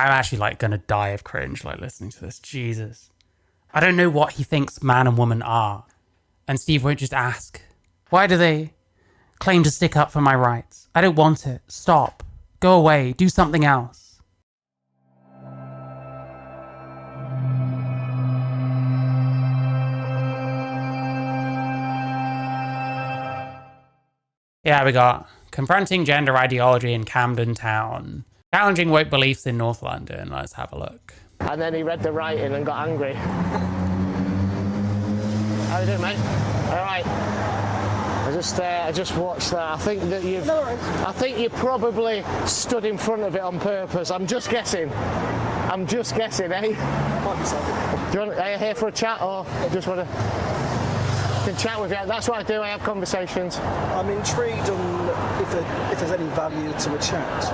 I'm actually like gonna die of cringe like listening to this. Jesus. I don't know what he thinks man and woman are. And Steve won't just ask. Why do they claim to stick up for my rights? I don't want it. Stop. Go away. Do something else. Yeah, we got confronting gender ideology in Camden Town. Challenging woke beliefs in North London. Let's have a look. And then he read the writing and got angry. How you doing, mate? All right. I just watched that. I think that I think you probably stood in front of it on purpose. I'm just guessing, eh? Do you want? Are you here for a chat, or just want to? Can chat with you. That's what I do. I have conversations. I'm intrigued on if there's any value to a chat.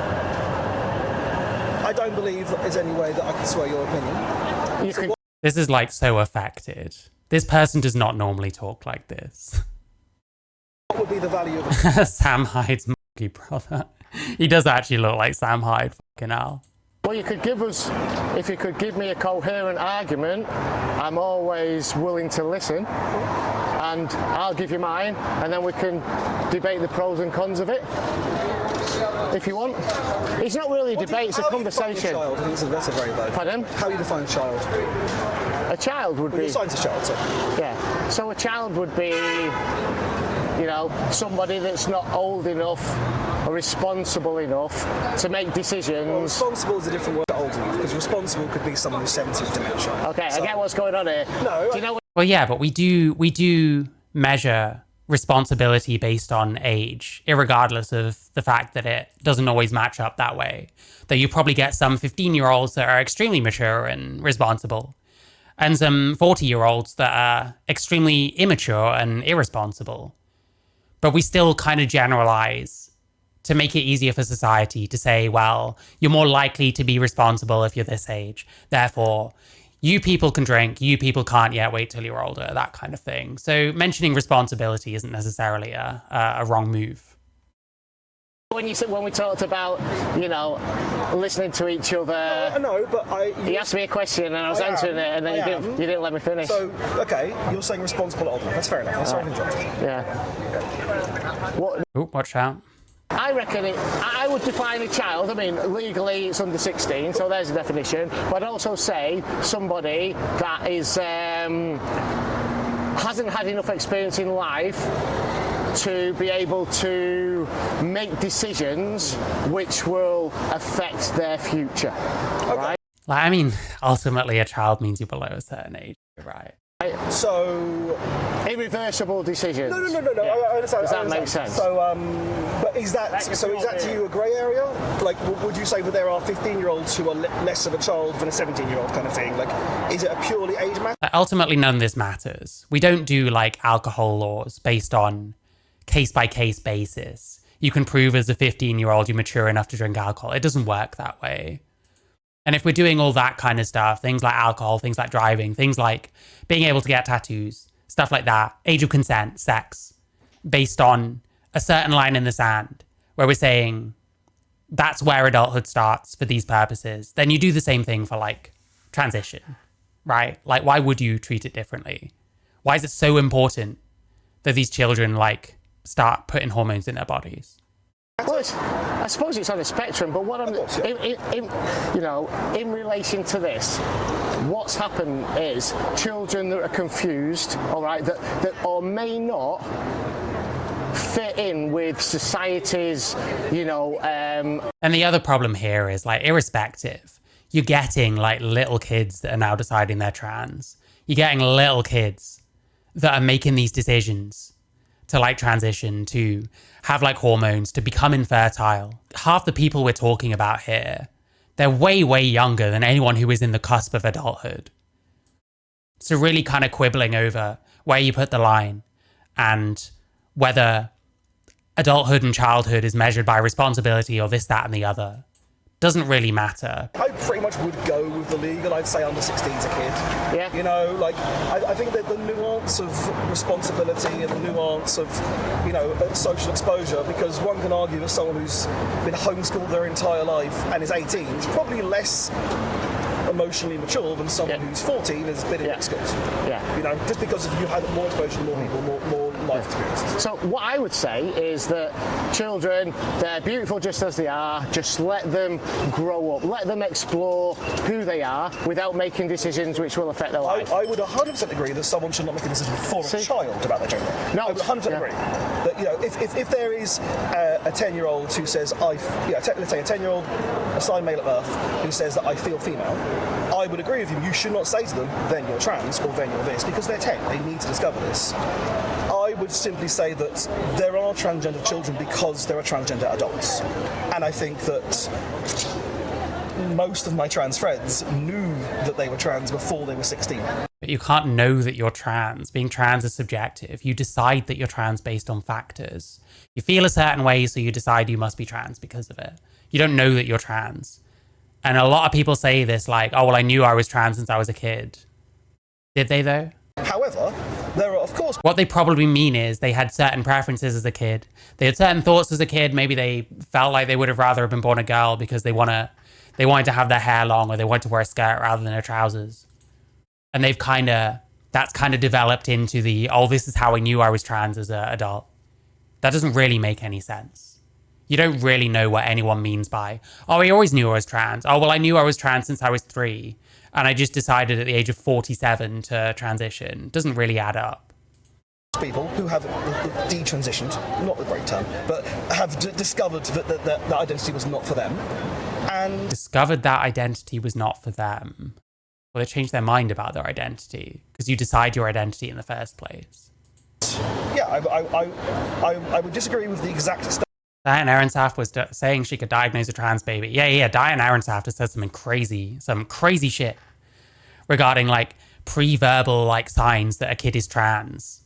I don't believe that there's any way that I can sway your opinion. This is like so affected. This person does not normally talk like this. What would be the value of it? Sam Hyde's monkey brother. He does actually look like Sam Hyde, fucking hell. Well, you could if you could give me a coherent argument, I'm always willing to listen. And I'll give you mine, and then we can debate the pros and cons of it. If you want. It's not really a debate, it's a conversation. Child? I think that's a very low. Pardon? How do you define a child? A child would be... You're a child, so. Yeah. So a child would be, you know, somebody that's not old enough or responsible enough to make decisions. Well, responsible is a different word to old enough, because responsible could be someone who's 70 with dementia. Okay, so, I get what's going on here. No. Do you know what... Well, yeah, but we do measure responsibility based on age, irregardless of the fact that it doesn't always match up that way. That you probably get some 15-year-olds that are extremely mature and responsible, and some 40-year-olds that are extremely immature and irresponsible. But we still kind of generalize to make it easier for society to say, well, you're more likely to be responsible if you're this age. Therefore, you people can drink, you people can't yet, wait till you're older, that kind of thing. So mentioning responsibility isn't necessarily a wrong move. When we talked about, you know, listening to each other, no, but he asked me a question and I was answering it, and then you didn't let me finish. So, okay, you're saying responsible at old enough. That's fair enough. I'm sorry to interrupt. Yeah. Watch out. I reckon I would define a child, I mean, legally it's under 16, so there's a definition, but I'd also say somebody that is hasn't had enough experience in life to be able to make decisions which will affect their future. Okay. Right? Like, I mean, ultimately a child means you're below a certain age, right? So... irreversible decisions. No. Yeah. I understand. Does that make sense? So, but is that to you a grey area? Like, would you say that there are 15-year-olds who are less of a child than a 17-year-old kind of thing? Like, is it a purely age matter? Ultimately, none of this matters. We don't do like alcohol laws based on case-by-case basis. You can prove as a 15-year-old you're mature enough to drink alcohol. It doesn't work that way. And if we're doing all that kind of stuff, things like alcohol, things like driving, things like being able to get tattoos, stuff like that, age of consent, sex, based on a certain line in the sand where we're saying that's where adulthood starts for these purposes, then you do the same thing for like transition, right? Like, why would you treat it differently? Why is it so important that these children like start putting hormones in their bodies? Well, I suppose it's on a spectrum, but what I'm, in relation to this, what's happened is children that are confused, all right, that or may not fit in with society's, And the other problem here is, like, irrespective, you're getting like little kids that are now deciding they're trans. You're getting little kids that are making these decisions to like transition, to have like hormones, to become infertile. Half the people we're talking about here, they're way, way younger than anyone who is in the cusp of adulthood. So really kind of quibbling over where you put the line and whether adulthood and childhood is measured by responsibility or this, that, and the other Doesn't really matter. I pretty much would go with the legal. I'd say under 16's a kid. Yeah. You know, like, I think that the nuance of responsibility and the nuance of, you know, social exposure, because one can argue that someone who's been homeschooled their entire life and is 18 is probably less emotionally mature than someone who's 14 and has been in mixed schools. Yeah. You know, just because you've had more exposure to more people, more life experiences. So what I would say is that children, they're beautiful just as they are. Just let them grow up. Let them explore who they are without making decisions which will affect their life. I would 100% agree that someone should not make a decision for a child about their gender. No, I would 100% agree. That, you know, if there is a 10-year-old who says, let's say a 10-year-old assigned male at birth who says that I feel female, I would agree with you. You should not say to them, then you're trans or then you're this, because they're 10. They need to discover this. I would simply say that there are transgender children because there are transgender adults. And I think that most of my trans friends knew that they were trans before they were 16. But you can't know that you're trans. Being trans is subjective. You decide that you're trans based on factors. You feel a certain way, so you decide you must be trans because of it. You don't know that you're trans. And a lot of people say this like, oh, well, I knew I was trans since I was a kid. Did they, though? However, there are, of course... What they probably mean is they had certain preferences as a kid. They had certain thoughts as a kid. Maybe they felt like they would have rather have been born a girl because they wanted to have their hair long, or they wanted to wear a skirt rather than their trousers. And that's kind of developed into the, oh, this is how I knew I was trans as an adult. That doesn't really make any sense. You don't really know what anyone means by, oh, I always knew I was trans. Oh, well, I knew I was trans since I was 3. And I just decided at the age of 47 to transition. Doesn't really add up. People who have detransitioned, not a great term, but have discovered that identity was not for them. And discovered that identity was not for them. Well, they changed their mind about their identity because you decide your identity in the first place. Yeah, I would disagree with the exact stuff. Diane Aronsaft was saying she could diagnose a trans baby. Yeah, Diane Aronsaft has said some crazy shit regarding like pre-verbal like signs that a kid is trans.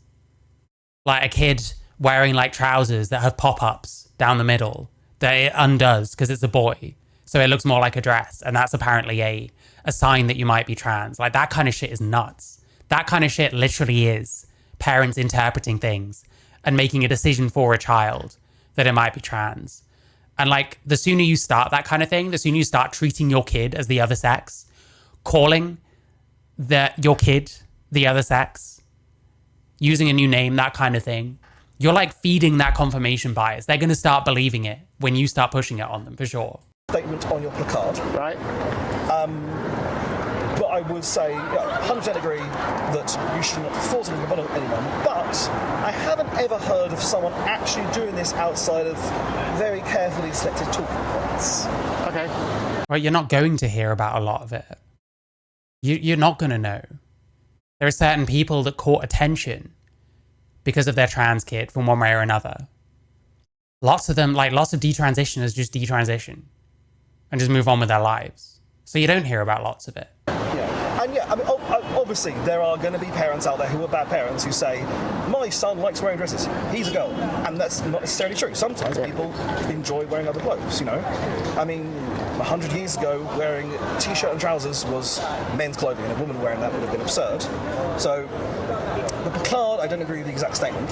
Like a kid wearing like trousers that have pop-ups down the middle that it undoes because it's a boy. So it looks more like a dress. And that's apparently a sign that you might be trans. Like that kind of shit is nuts. That kind of shit literally is parents interpreting things and making a decision for a child that it might be trans. And like the sooner you start that kind of thing, the sooner you start treating your kid as the other sex, calling your kid the other sex, using a new name, that kind of thing, you're like feeding that confirmation bias. They're going to start believing it when you start pushing it on them, for sure. Statement on your placard. Right. But I would say, 100% agree that you should not force anything upon anyone. But I haven't ever heard of someone actually doing this outside of very carefully selected talking points. Okay. Well, you're not going to hear about a lot of it. You're not going to know. There are certain people that caught attention because of their trans kid from one way or another. Lots of them, like lots of detransitioners just detransition and just move on with their lives. So you don't hear about lots of it. Yeah, and I mean, obviously there are going to be parents out there who are bad parents who say, my son likes wearing dresses, he's a girl. And that's not necessarily true. Sometimes people enjoy wearing other clothes, you know. I mean, 100 years ago, wearing a t-shirt and trousers was men's clothing, and a woman wearing that would have been absurd. So, the placard, I don't agree with the exact statement.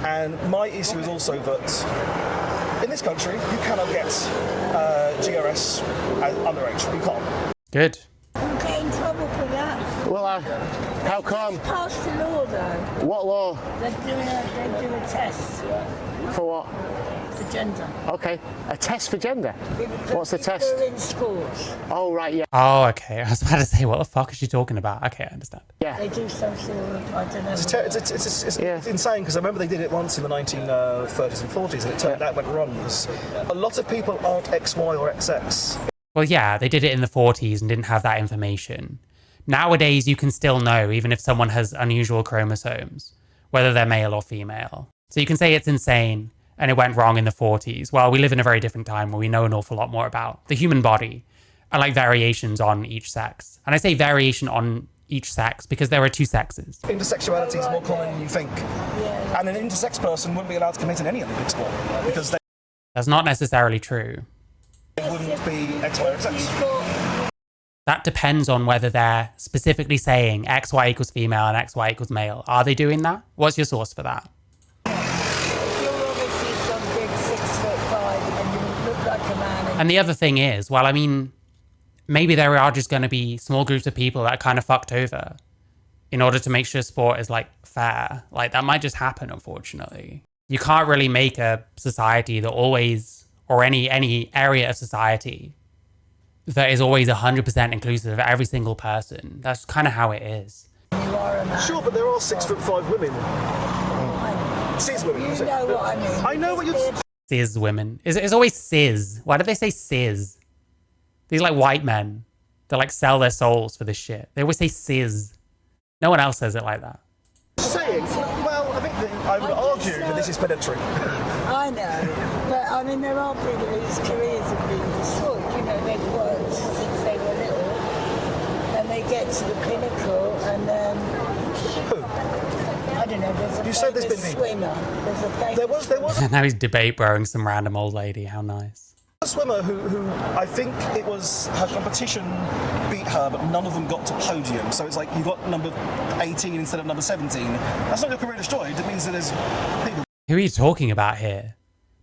And my issue is also that in this country, you cannot get GRS underage. You can't. Good. I'm getting in trouble for that. Well, how come? Passed a law though. What law? They do a test For what? for gender. Okay. A test for gender? What's the test? They're in schools. Oh, right, yeah. Oh, okay. I was about to say, what the fuck is she talking about? Okay, I understand. Yeah. They do some sort of, I don't know. It's insane, because I remember they did it once in the 1930s and 40s, and it turned out went wrong. Because a lot of people aren't XY or XX. Well, yeah, they did it in the 40s and didn't have that information. Nowadays, you can still know, even if someone has unusual chromosomes, whether they're male or female. So you can say it's insane and it went wrong in the 40s. Well, we live in a very different time where we know an awful lot more about the human body and like variations on each sex. And I say variation on each sex because there are two sexes. Intersexuality is more common than you think. Yeah. And an intersex person wouldn't be allowed to commit in any Olympic sport because they... That's not necessarily true. It wouldn't be X, Y, or Z. That depends on whether they're specifically saying XY equals female and XY equals male. Are they doing that? What's your source for that? You're obviously some big 6'5" and you look like a man. And the other thing is, well, I mean, maybe there are just going to be small groups of people that are kind of fucked over in order to make sure sport is like fair. Like that might just happen, unfortunately. You can't really make a society that always, or any area of society that is always 100% inclusive of every single person. That's kind of how it is. You are a man. Sure, but there are 6'5" women. Cis women. You know what I mean. I know what you're... Cis women. It's always cis. Why do they say cis? These like white men that like sell their souls for this shit. They always say cis. No one else says it like that. Saying, well, I think I would argue that this is predatory. I know, but I mean there are people whose careers have been destroyed. You know, they've worked since they were little, and they get to the pinnacle, and I don't know. There's a You said there's famous been swimmer. There's a famous There was Now he's debate broing some random old lady. How nice. a swimmer who I think it was her competition beat her, but none of them got to podium. So it's like you got number 18 instead of number 17. That's not your career destroyed. It means that there's people. Who are you talking about here?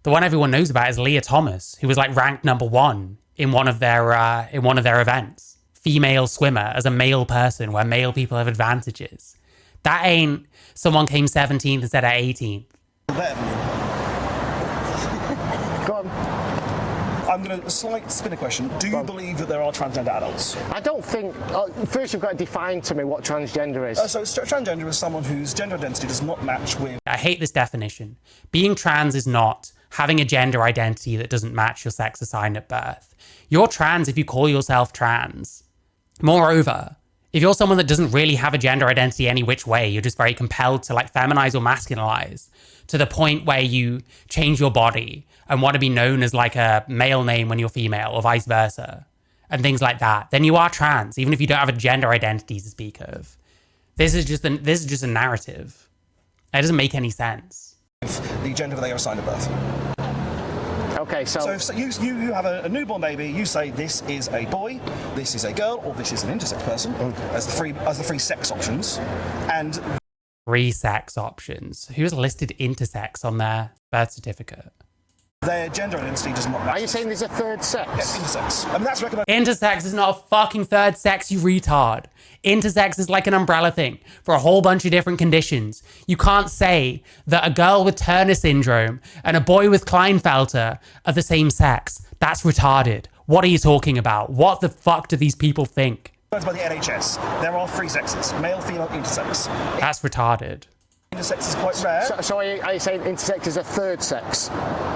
The one everyone knows about is Leah Thomas, who was like ranked number 1 in one of their events. Female swimmer as a male person, where male people have advantages. That ain't someone came 17th instead of 18th. Better than you. Go on. I'm going to slight spin a question. Do you believe that there are transgender adults? I don't think. First, you've got to define to me what transgender is. So transgender is someone whose gender identity does not match with. I hate this definition. Being trans is not having a gender identity that doesn't match your sex assigned at birth. You're trans if you call yourself trans. Moreover, if you're someone that doesn't really have a gender identity any which way, you're just very compelled to like feminize or masculinize to the point where you change your body and want to be known as like a male name when you're female or vice versa and things like that, then you are trans, even if you don't have a gender identity to speak of. This is just a narrative. It doesn't make any sense. The gender that they are assigned at birth. Okay, So if you have a newborn baby, you say this is a boy, this is a girl, or this is an intersex person, as the three sex options, and 3 sex options. Who's listed intersex on their birth certificate? their gender identity does not match. Are you saying there's a third sex? Yes, intersex. I mean, that's recommended. Intersex is not a fucking third sex, you retard. Intersex is like an umbrella thing for a whole bunch of different conditions. You can't say that a girl with Turner syndrome and a boy with Klinefelter are the same sex. That's retarded. What are you talking about? What the fuck do these people think? By the NHS, there are 3 sexes: male, female, intersex. That's retarded. Intersex is quite rare. So are you saying intersex is a third sex?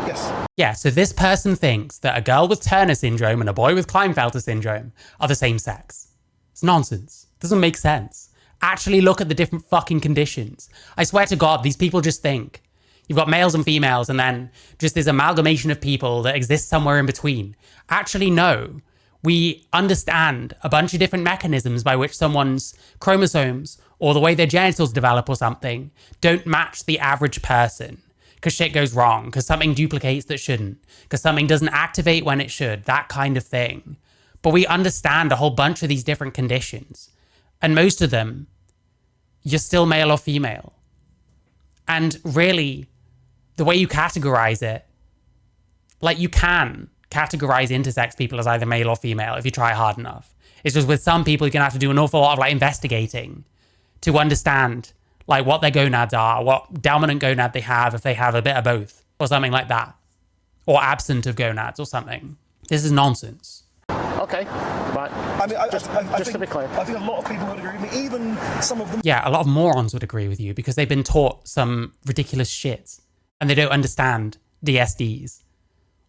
Yes. Yeah, so this person thinks that a girl with Turner syndrome and a boy with Klinefelter syndrome are the same sex. It's nonsense. Doesn't make sense. Actually look at the different fucking conditions. I swear to God, these people just think. You've got males and females and then just this amalgamation of people that exists somewhere in between. Actually, no. We understand a bunch of different mechanisms by which someone's chromosomes or the way their genitals develop or something don't match the average person. Because shit goes wrong, because something duplicates that shouldn't, because something doesn't activate when it should, that kind of thing. But we understand a whole bunch of these different conditions. And most of them, you're still male or female. And really, the way you categorize it, like you can categorize intersex people as either male or female if you try hard enough. It's just with some people, you're going to have to do an awful lot of like investigating to understand like what their gonads are, what dominant gonad they have, if they have a bit of both or something like that, or absent of gonads or something. This is nonsense. Okay, right. I mean, Just to be clear. I think a lot of people would agree with me, even some of them. Yeah, a lot of morons would agree with you because they've been taught some ridiculous shit and they don't understand DSDs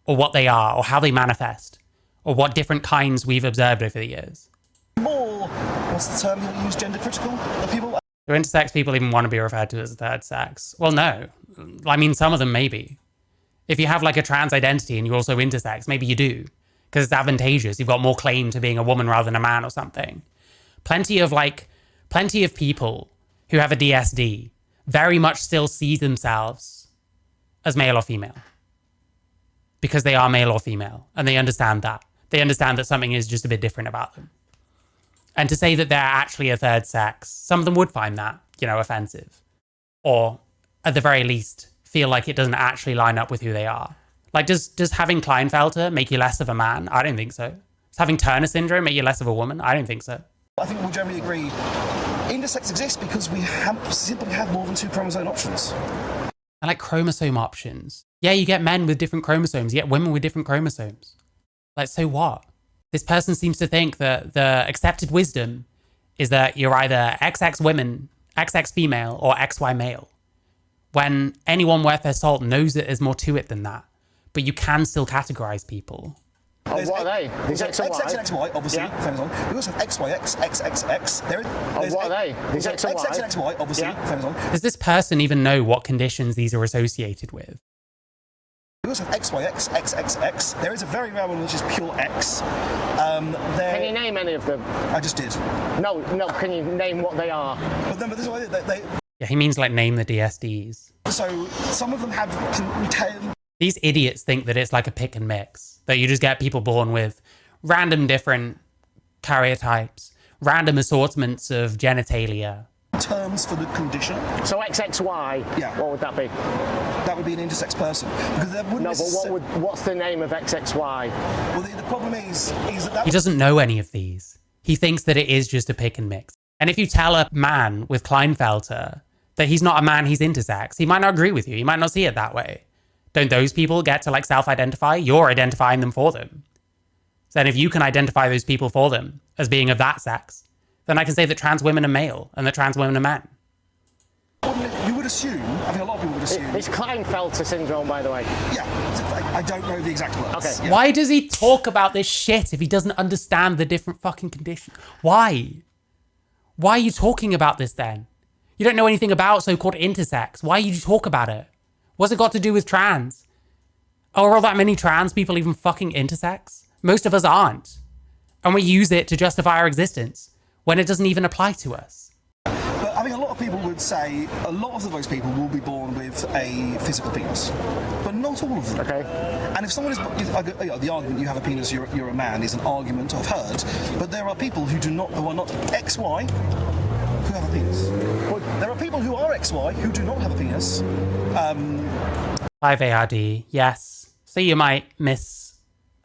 or what they are or how they manifest or what different kinds we've observed over the years. More, what's the term you use, gender critical? The people. Do intersex people even want to be referred to as third sex? Well, no. I mean, some of them maybe. If you have like a trans identity and you're also intersex, maybe you do. Because it's advantageous. You've got more claim to being a woman rather than a man or something. Plenty of people who have a DSD very much still see themselves as male or female. because they are male or female, and they understand that. They understand that something is just a bit different about them. And to say that they're actually a third sex, some of them would find that, offensive. Or, at the very least, feel like it doesn't actually line up with who they are. Like, does having Klinefelter make you less of a man? I don't think so. Does having Turner syndrome make you less of a woman? I don't think so. I think we'll generally agree intersex exists because we simply have more than 2 chromosome options. I like chromosome options. Yeah, you get men with different chromosomes, you get women with different chromosomes. Like, so what? This person seems to think that the accepted wisdom is that you're either XX women, XX female, or XY male. When anyone worth their salt knows that there's more to it than that. But you can still categorize people. Oh, what are they? These X and Y? XX and XY, obviously. Yeah. We also have XYX, XXX. What are they? These X and Y? XX and XY, obviously. Yeah. Does this person even know what conditions these are associated with? We also have XYX, XXX. There is a very rare one which is pure X. Can you name any of them? I just did. No, can you name what they are? But this is why they Yeah, he means like name the DSDs. so some of them have retain. These idiots think that it's like a pick and mix, that you just get people born with random different karyotypes, random assortments of genitalia. Terms for the condition. So XXY, Yeah. what would that be? That would be an intersex person because there wouldn't. No, but what's the name of XXY? Well, the problem is that He doesn't know any of these. He thinks that it is just a pick and mix. And if you tell a man with Klinefelter that he's not a man, he's intersex, he might not agree with you. He might not see it that way. Don't those people get to self-identify? You're identifying them for them. So then if you can identify those people for them as being of that sex, then I can say that trans women are male and that trans women are men. you would assume. I think a lot of people would assume. It's Klinefelter syndrome, by the way. Yeah, I don't know the exact words. Okay. Yeah. Why does he talk about this shit if he doesn't understand the different fucking conditions? Why? Why are you talking about this then? You don't know anything about so-called intersex. Why do you talk about it? What's it got to do with trans? Are all that many trans people even fucking intersex? Most of us aren't. And we use it to justify our existence when it doesn't even apply to us. But I think a lot of people would say a lot of those people will be born with a physical penis, but not all of them. Okay. And if someone is, the argument you have a penis, you're a man is an argument I've heard, but there are people who are not XY who have a penis. Well, there are people who are XY who do not have a penis. 5ARD, yes. So you might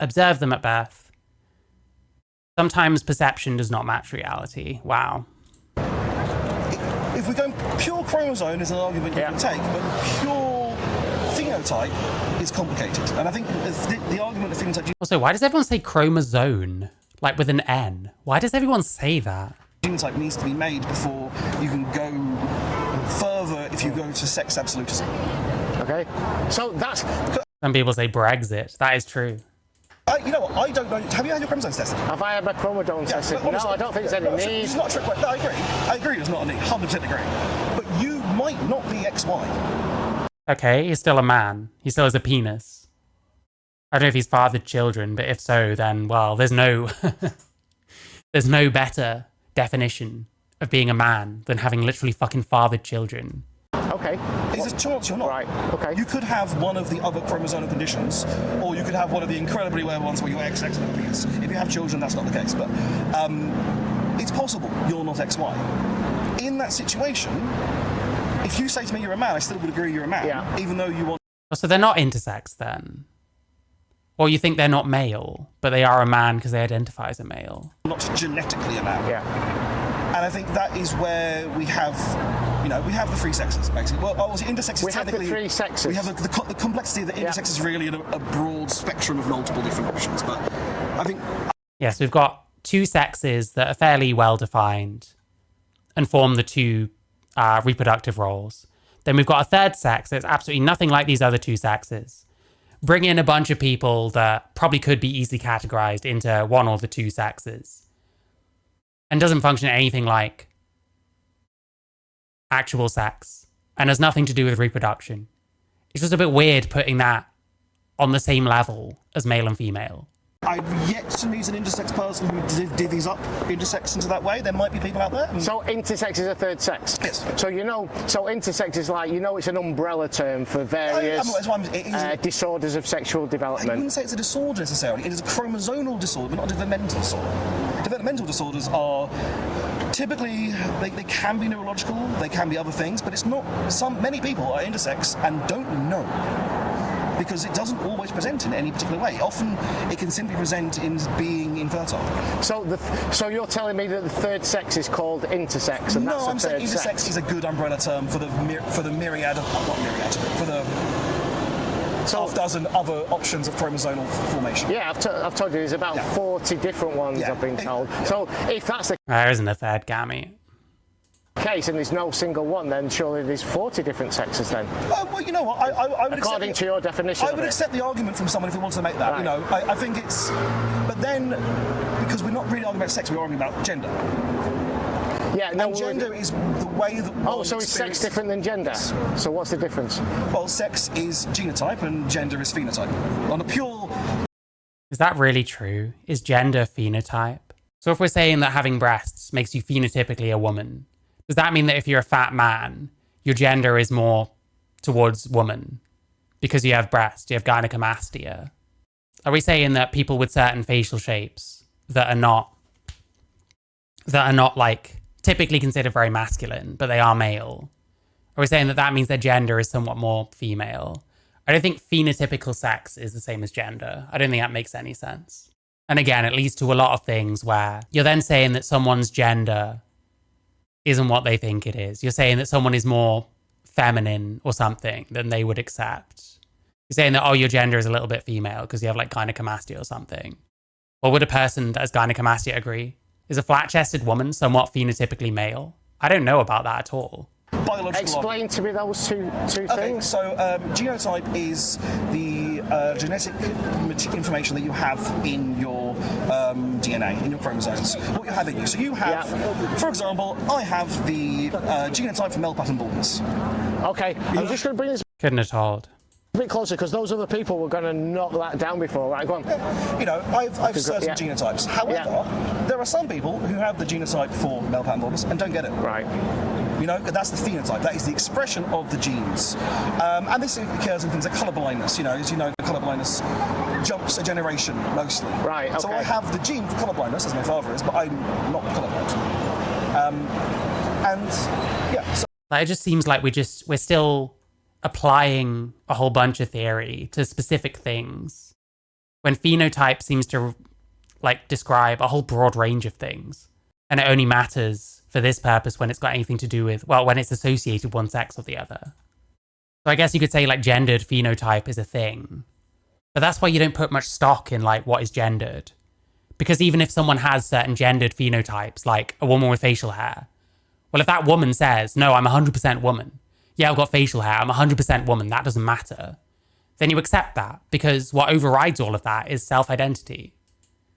observe them at birth. Sometimes perception does not match reality. Wow. If we go pure chromosome is an argument you can take, but pure phenotype is complicated. And I think the argument of phenotype... Also, why does everyone say chromosome? Like with an N? Why does everyone say that? Genotype needs to be made before you can go further if you go to sex absolutism. Okay. So that's... Some people say Brexit. That is true. You know what? I don't know. Have you had your chromosomes tested? Have I had my chromosomes tested? but honestly, No, I don't think there's any need. It's not a trick question. No, I agree. I agree there's not a need. 100% agree. But you might not be XY. Okay, he's still a man. He still has a penis. I don't know if he's fathered children, but if so, then, well, there's no... there's no better definition of being a man than having literally fucking fathered children. Okay. There's a chance you're not. Right, okay. You could have one of the other chromosomal conditions, or you could have one of the incredibly rare ones where you're XX and have a penis. If you have children, that's not the case, but it's possible you're not XY. In that situation, if you say to me you're a man, I still would agree you're a man, even though you want... So they're not intersex then? Or you think they're not male, but they are a man because they identify as a male? Not genetically a man. Yeah. And I think that is where we have, we have the three sexes, basically. Well, obviously, intersex is technically... We have the three sexes. We have the complexity that intersex is really a broad spectrum of multiple different options. But I think... Yes, we've got two sexes that are fairly well defined and form the two reproductive roles. Then we've got a third sex that's absolutely nothing like these other two sexes. Bring in a bunch of people that probably could be easily categorized into one or the two sexes and doesn't function anything like actual sex and has nothing to do with reproduction. It's just a bit weird putting that on the same level as male and female. I've yet to meet an intersex person who divvies up intersex into that way. There might be people out there. So intersex is a third sex? Yes. So so intersex is like, it's an umbrella term for various disorders of sexual I development. wouldn't say it's a disorder necessarily. It is a chromosomal disorder, but not a developmental disorder. Developmental disorders are typically, they can be neurological, they can be other things, but it's not. Many people are intersex and don't know, because it doesn't always present in any particular way. Often it can simply present in being infertile. So you're telling me that the third sex is called intersex, and no, that's I'm the third saying intersex sex? is a good umbrella term for the myriad of, not myriad, for the half dozen other options of chromosomal formation. Yeah, I've told you there's about 40 different ones, I've been told. So if that's the There isn't a third gamete. case and there's no single one, then surely there's 40 different sexes then. Well, you know what? I would According to your definition. I would accept the argument from someone if he wants to make that. Right. You know, I think it's. But then, because we're not really arguing about sex, we're arguing about gender. Yeah, no. And gender is the way that. Oh, so is sex different than gender? So what's the difference? Well, sex is genotype and gender is phenotype. On a pure. Is that really true? Is gender phenotype? So if we're saying that having breasts makes you phenotypically a woman, does that mean that if you're a fat man, your gender is more towards woman because you have breasts, you have gynecomastia? Are we saying that people with certain facial shapes that are not like typically considered very masculine, but they are male, are we saying that that means their gender is somewhat more female? I don't think phenotypical sex is the same as gender. I don't think that makes any sense. And again, it leads to a lot of things where you're then saying that someone's gender isn't what they think it is. You're saying that someone is more feminine or something than they would accept. You're saying that, oh, your gender is a little bit female because you have like gynecomastia or something. Well, would a person that has gynecomastia agree? Is a flat-chested woman somewhat phenotypically male? I don't know about that at all. Biological. Explain to me those two things. So genotype is the genetic information that you have in your DNA, in your chromosomes, what you have in you. So you have, for example, I have the genotype for male pattern baldness. Okay, I'm just going to bring this Couldn't have told. a bit closer because those other people were going to knock that down before. Right, go on. You know, I've certain genotypes. However, there are some people who have the genotype for male pattern baldness and don't get it. Right. You know, that's the phenotype. That is the expression of the genes. And this occurs in things like colour blindness. You know, as you know, colour blindness jumps a generation mostly. Right, okay. So I have the gene for colour blindness, as my father is, but I'm not colourblind. So Like, it just seems like we're still applying a whole bunch of theory to specific things when phenotype seems to like describe a whole broad range of things, and it only matters for this purpose when it's got anything to do with, well, when it's associated one sex or the other. So I guess you could say like gendered phenotype is a thing, but that's why you don't put much stock in like what is gendered, because even if someone has certain gendered phenotypes, like a woman with facial hair, well, if that woman says, no, I'm 100% woman, yeah, I've got facial hair, I'm 100% woman, that doesn't matter, then you accept that, because what overrides all of that is self-identity.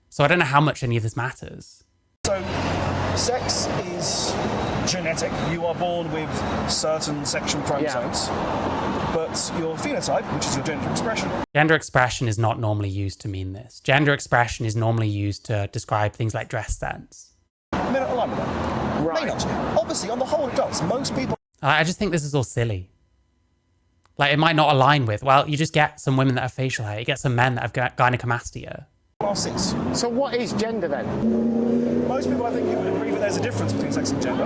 So I don't know how much any of this matters. So sex is genetic. You are born with certain sexual chromosomes, but your phenotype, which is your gender expression. Gender expression is not normally used to mean this. Gender expression is normally used to describe things like dress sense. May not align with that. Right. May not. Obviously, on the whole, it does. Most people. I just think this is all silly. Like, it might not align with, well, you just get some women that have facial hair, you get some men that have gynecomastia. Classes. So what is gender then? Most people, I think, who would agree that there's a difference between sex and gender,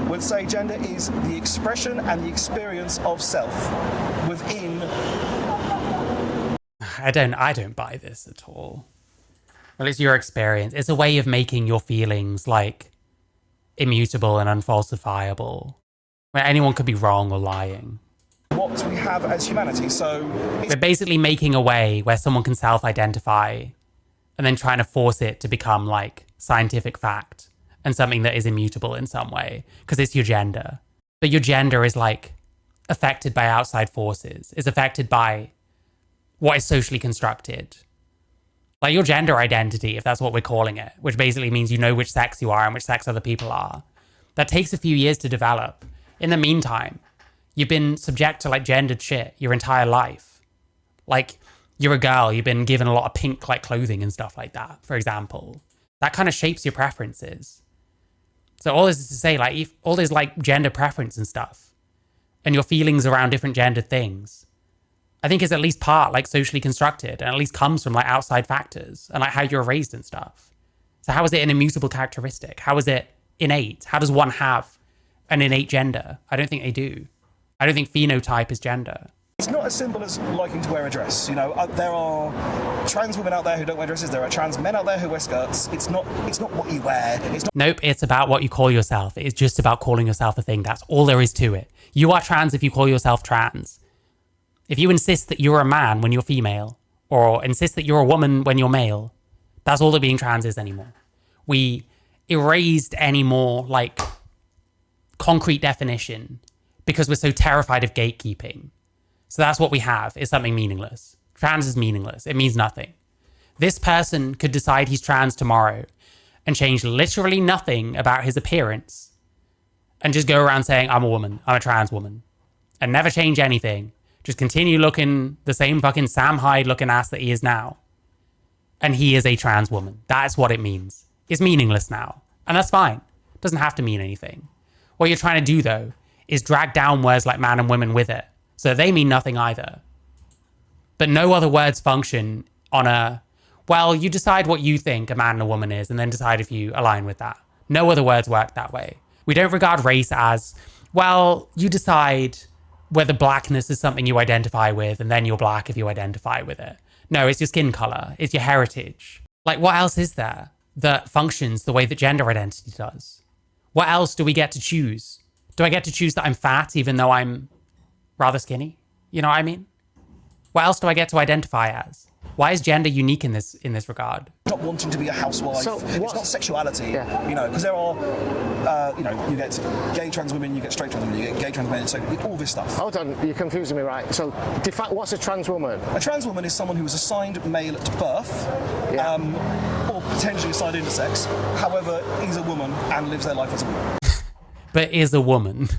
would say gender is the expression and the experience of self within. I don't buy this at all. Well, it's your experience. It's a way of making your feelings like immutable and unfalsifiable, where anyone could be wrong or lying. What we have as humanity. So we're basically making a way where someone can self-identify and then trying to force it to become like scientific fact and something that is immutable in some way because it's your gender. But your gender is like affected by outside forces, is affected by what is socially constructed. Like your gender identity, if that's what we're calling it, which basically means you know which sex you are and which sex other people are. That takes a few years to develop. In the meantime, you've been subject to like gendered shit your entire life. Like You're a girl, you've been given a lot of pink like clothing and stuff like that, for example. That kind of shapes your preferences. So all this is to say, like, if all this like gender preference and stuff, and your feelings around different gendered things, I think is at least part like socially constructed and at least comes from like outside factors and like how you're raised and stuff. So how is it an immutable characteristic? How is it innate? How does one have an innate gender? I don't think they do. I don't think phenotype is gender. It's not as simple as liking to wear a dress. You know, there are trans women out there who don't wear dresses. There are trans men out there who wear skirts. It's not what you wear. Nope, it's about what you call yourself. It's just about calling yourself a thing. That's all there is to it. You are trans if you call yourself trans. If you insist that you're a man when you're female, or insist that you're a woman when you're male, that's all that being trans is anymore. We erased any more like concrete definition because we're so terrified of gatekeeping. So that's what we have, is something meaningless. Trans is meaningless. It means nothing. This person could decide he's trans tomorrow and change literally nothing about his appearance and just go around saying, I'm a woman, I'm a trans woman, and never change anything. Just continue looking the same fucking Sam Hyde looking ass that he is now. And he is a trans woman. That's what it means. It's meaningless now. And that's fine. It doesn't have to mean anything. What you're trying to do, though, is drag down words like man and women with it. So they mean nothing either. But no other words function on a, well, you decide what you think a man and a woman is and then decide if you align with that. No other words work that way. We don't regard race as, well, you decide whether blackness is something you identify with and then you're black if you identify with it. No, it's your skin color. It's your heritage. Like, what else is there that functions the way that gender identity does? What else do we get to choose? Do I get to choose that I'm fat even though I'm rather skinny? You know what I mean? What else do I get to identify as? Why is gender unique in this regard? Not wanting to be a housewife. So it's not sexuality. Yeah. You know, because there are, you know, you get gay trans women, you get straight trans women, you get gay trans men, so all this stuff. Hold on, you're confusing me, right? So, what's a trans woman? A trans woman is someone who was assigned male at birth, or potentially assigned intersex. However, is a woman and lives their life as a woman. But is a woman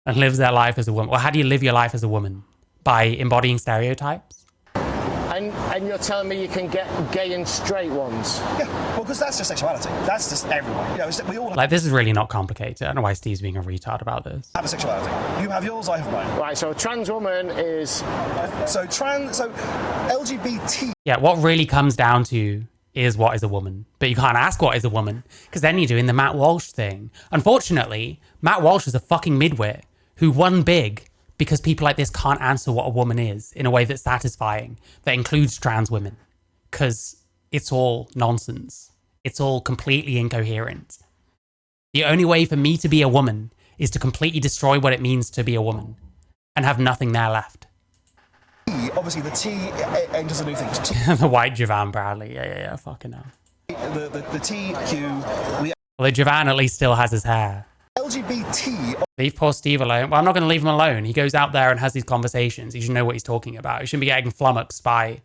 and lives their life as a woman. Well, how do you live your life as a woman? By embodying stereotypes? And you're telling me you can get gay and straight ones? Yeah, well, because that's just sexuality. That's just everyone. You know, we all like, this is really not complicated. I don't know why Steve's being a retard about this. have a sexuality. You have yours, I have mine. Right, so a trans woman is... So LGBT... Yeah, what really comes down to is what is a woman. But you can't ask what is a woman, because then you're doing the Matt Walsh thing. Unfortunately, Matt Walsh is a fucking midwit who won big because people like this can't answer what a woman is in a way that's satisfying, that includes trans women. Because it's all nonsense. It's all completely incoherent. The only way for me to be a woman is to completely destroy what it means to be a woman and have nothing there left. Obviously, the T enters a new thing. The white Javan Bradley. Yeah, fucking hell. The T, Q, Although Javan at least still has his hair. LGBT. Leave poor Steve alone. Well, I'm not going to leave him alone. He goes out there and has these conversations. He should know what he's talking about. He shouldn't be getting flummoxed by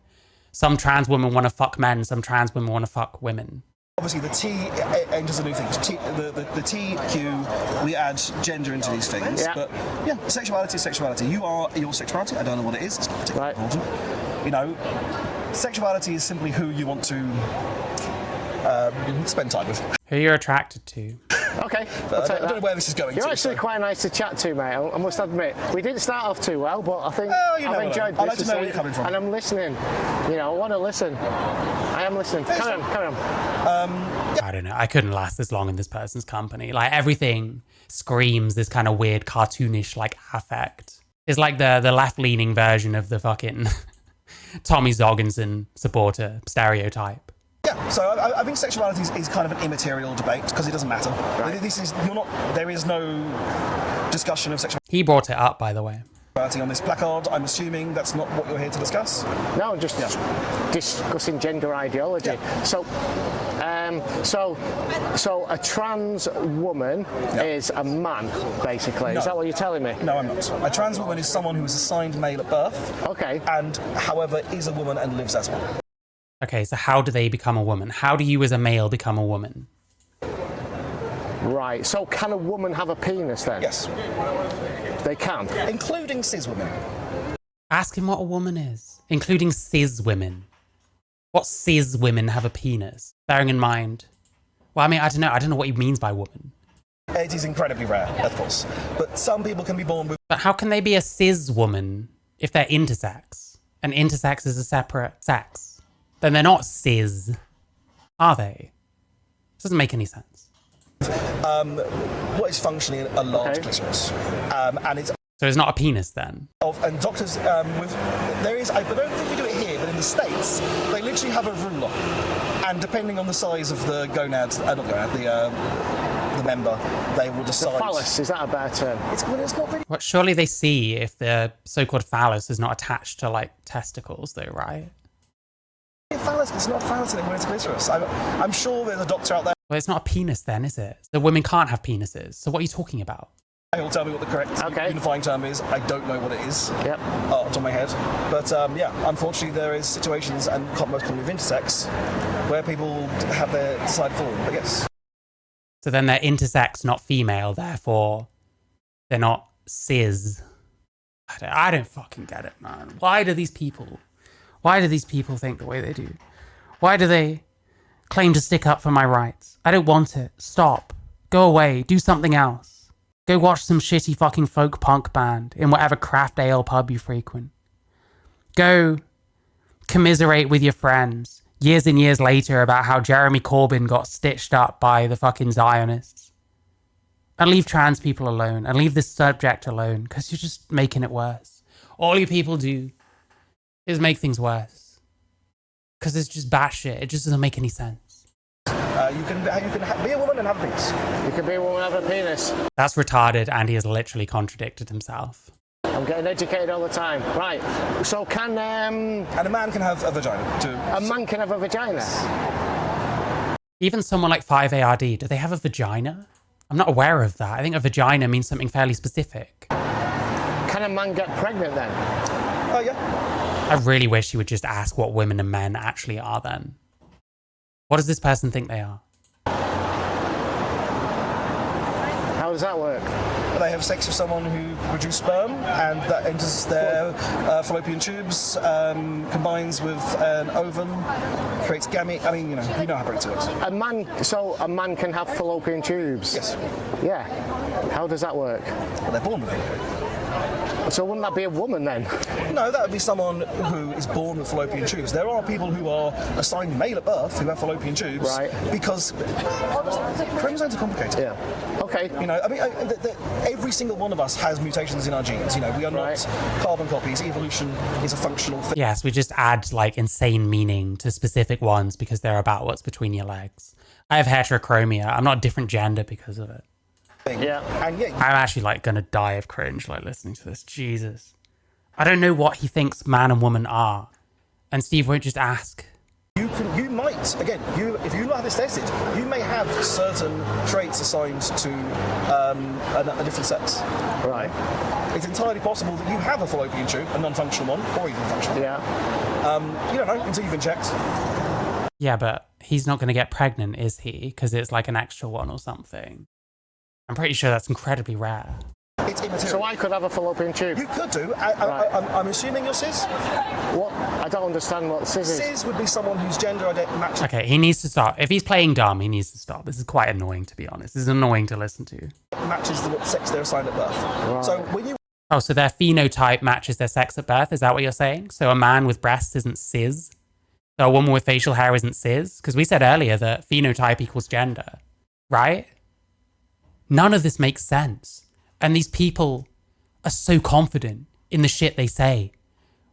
some trans women want to fuck men, some trans women want to fuck women. Obviously, the T enters a new thing. The T, Q, we add gender into these things. Yeah. But yeah, sexuality is sexuality. You are your sexuality. I don't know what it is. It's not particularly important. You know, sexuality is simply who you want to spend time with. Who you're attracted to. Okay, I don't know where this is going. You're actually quite nice to chat to, mate. I must admit. We didn't start off too well, but I think I've enjoyed this. I like to know where you're coming from. And I'm listening. You know, I want to listen. I am listening. Carry on. I don't know. I couldn't last this long in this person's company. Like, everything screams this kind of weird cartoonish like affect. It's like the left-leaning version of the fucking Tommy Zogginson supporter stereotype. Yeah, so I think sexuality is kind of an immaterial debate because it doesn't matter. Right. There is no discussion of sexuality. He brought it up, by the way. On this placard, I'm assuming that's not what you're here to discuss? No, just discussing gender ideology. Yeah. So a trans woman is a man, basically. No. Is that what you're telling me? No, I'm not. A trans woman is someone who is assigned male at birth. Okay. And, however, is a woman and lives as one. Okay, so how do they become a woman? How do you as a male become a woman? Right, so can a woman have a penis then? Yes. They can? Including cis women. Ask him what a woman is, including cis women. What cis women have a penis? Bearing in mind, well, I mean, I don't know what he means by woman. It is incredibly rare, of course, but some people can be born with. But how can they be a cis woman if they're intersex? And intersex is a separate sex. Then they're not cis, are they? This doesn't make any sense. What is functioning a large clitoris, and it's. So it's not a penis then? And doctors there is. I don't think we do it here, but in the States, they literally have a ruler, and depending on the size of the gonad, not gonad, the member, they will decide. The phallus, is that a better term? It's not really. What, surely they see if the so-called phallus is not attached to, like, testicles, though, right? Phallus, it's not phallus when it's clitoris. I'm sure there's a doctor out there. Well, it's not a penis then, is it? The women can't have penises. So what are you talking about? He'll tell me what the correct unifying term is. I don't know what it is. Yep. Off the top of my head. But yeah, unfortunately there is situations, and most commonly with intersex, where people have their side form, I guess. So then they're intersex, not female, therefore they're not cis. I don't fucking get it, man. Why do these people think the way they do? Why do they claim to stick up for my rights? I don't want it. Stop. Go away. Do something else. Go watch some shitty fucking folk punk band in whatever craft ale pub you frequent. Go commiserate with your friends years and years later about how Jeremy Corbyn got stitched up by the fucking Zionists. And leave trans people alone. And leave this subject alone, because you're just making it worse. All you people do is make things worse. Because it's just batshit. It just doesn't make any sense. You can be a woman and have a penis. You can be a woman and have a penis. That's retarded, and he has literally contradicted himself. I'm getting educated all the time. Right, so can... And a man can have a vagina, too. A man can have a vagina? Even someone like 5ARD, do they have a vagina? I'm not aware of that. I think a vagina means something fairly specific. Can a man get pregnant then? Oh, yeah. I really wish he would just ask what women and men actually are then. What does this person think they are? How does that work? They have sex with someone who produces sperm, and that enters their fallopian tubes, combines with an ovum, creates gamete. I mean, you know how pregnancy works. A man can have fallopian tubes? Yes. Yeah. How does that work? Well, they're born with them. So wouldn't that be a woman then? No, that would be someone who is born with fallopian tubes. There are people who are assigned male at birth who have fallopian tubes, right? Because chromosomes are complicated. Yeah. Okay. You know, I mean, every single one of us has mutations in our genes. You know, we are not carbon copies. Evolution is a functional thing. Yes, we just add like insane meaning to specific ones because they're about what's between your legs. I have heterochromia. I'm not a different gender because of it. Yeah. And yeah, I'm actually like gonna die of cringe like listening to this. Jesus. I don't know what he thinks man and woman are. And Steve won't just ask. You might, again, if you have this tested, you may have certain traits assigned to a different sex. Right. It's entirely possible that you have a fallopian tube, a non-functional one, or even functional. Yeah. You don't know until you've been checked. Yeah, but he's not gonna get pregnant, is he? Because it's like an extra one or something. I'm pretty sure that's incredibly rare. It's immaterial. So I could have a fallopian tube? You could do. I'm assuming you're cis? What? I don't understand what cis is. Cis would be someone whose gender identity matches. Okay, he needs to stop. If he's playing dumb, he needs to stop. This is quite annoying, to be honest. This is annoying to listen to. Matches what sex they're assigned at birth. Right. So when you... Oh, so their phenotype matches their sex at birth? Is that what you're saying? So a man with breasts isn't cis? So a woman with facial hair isn't cis? Because we said earlier that phenotype equals gender, right? None of this makes sense. And these people are so confident in the shit they say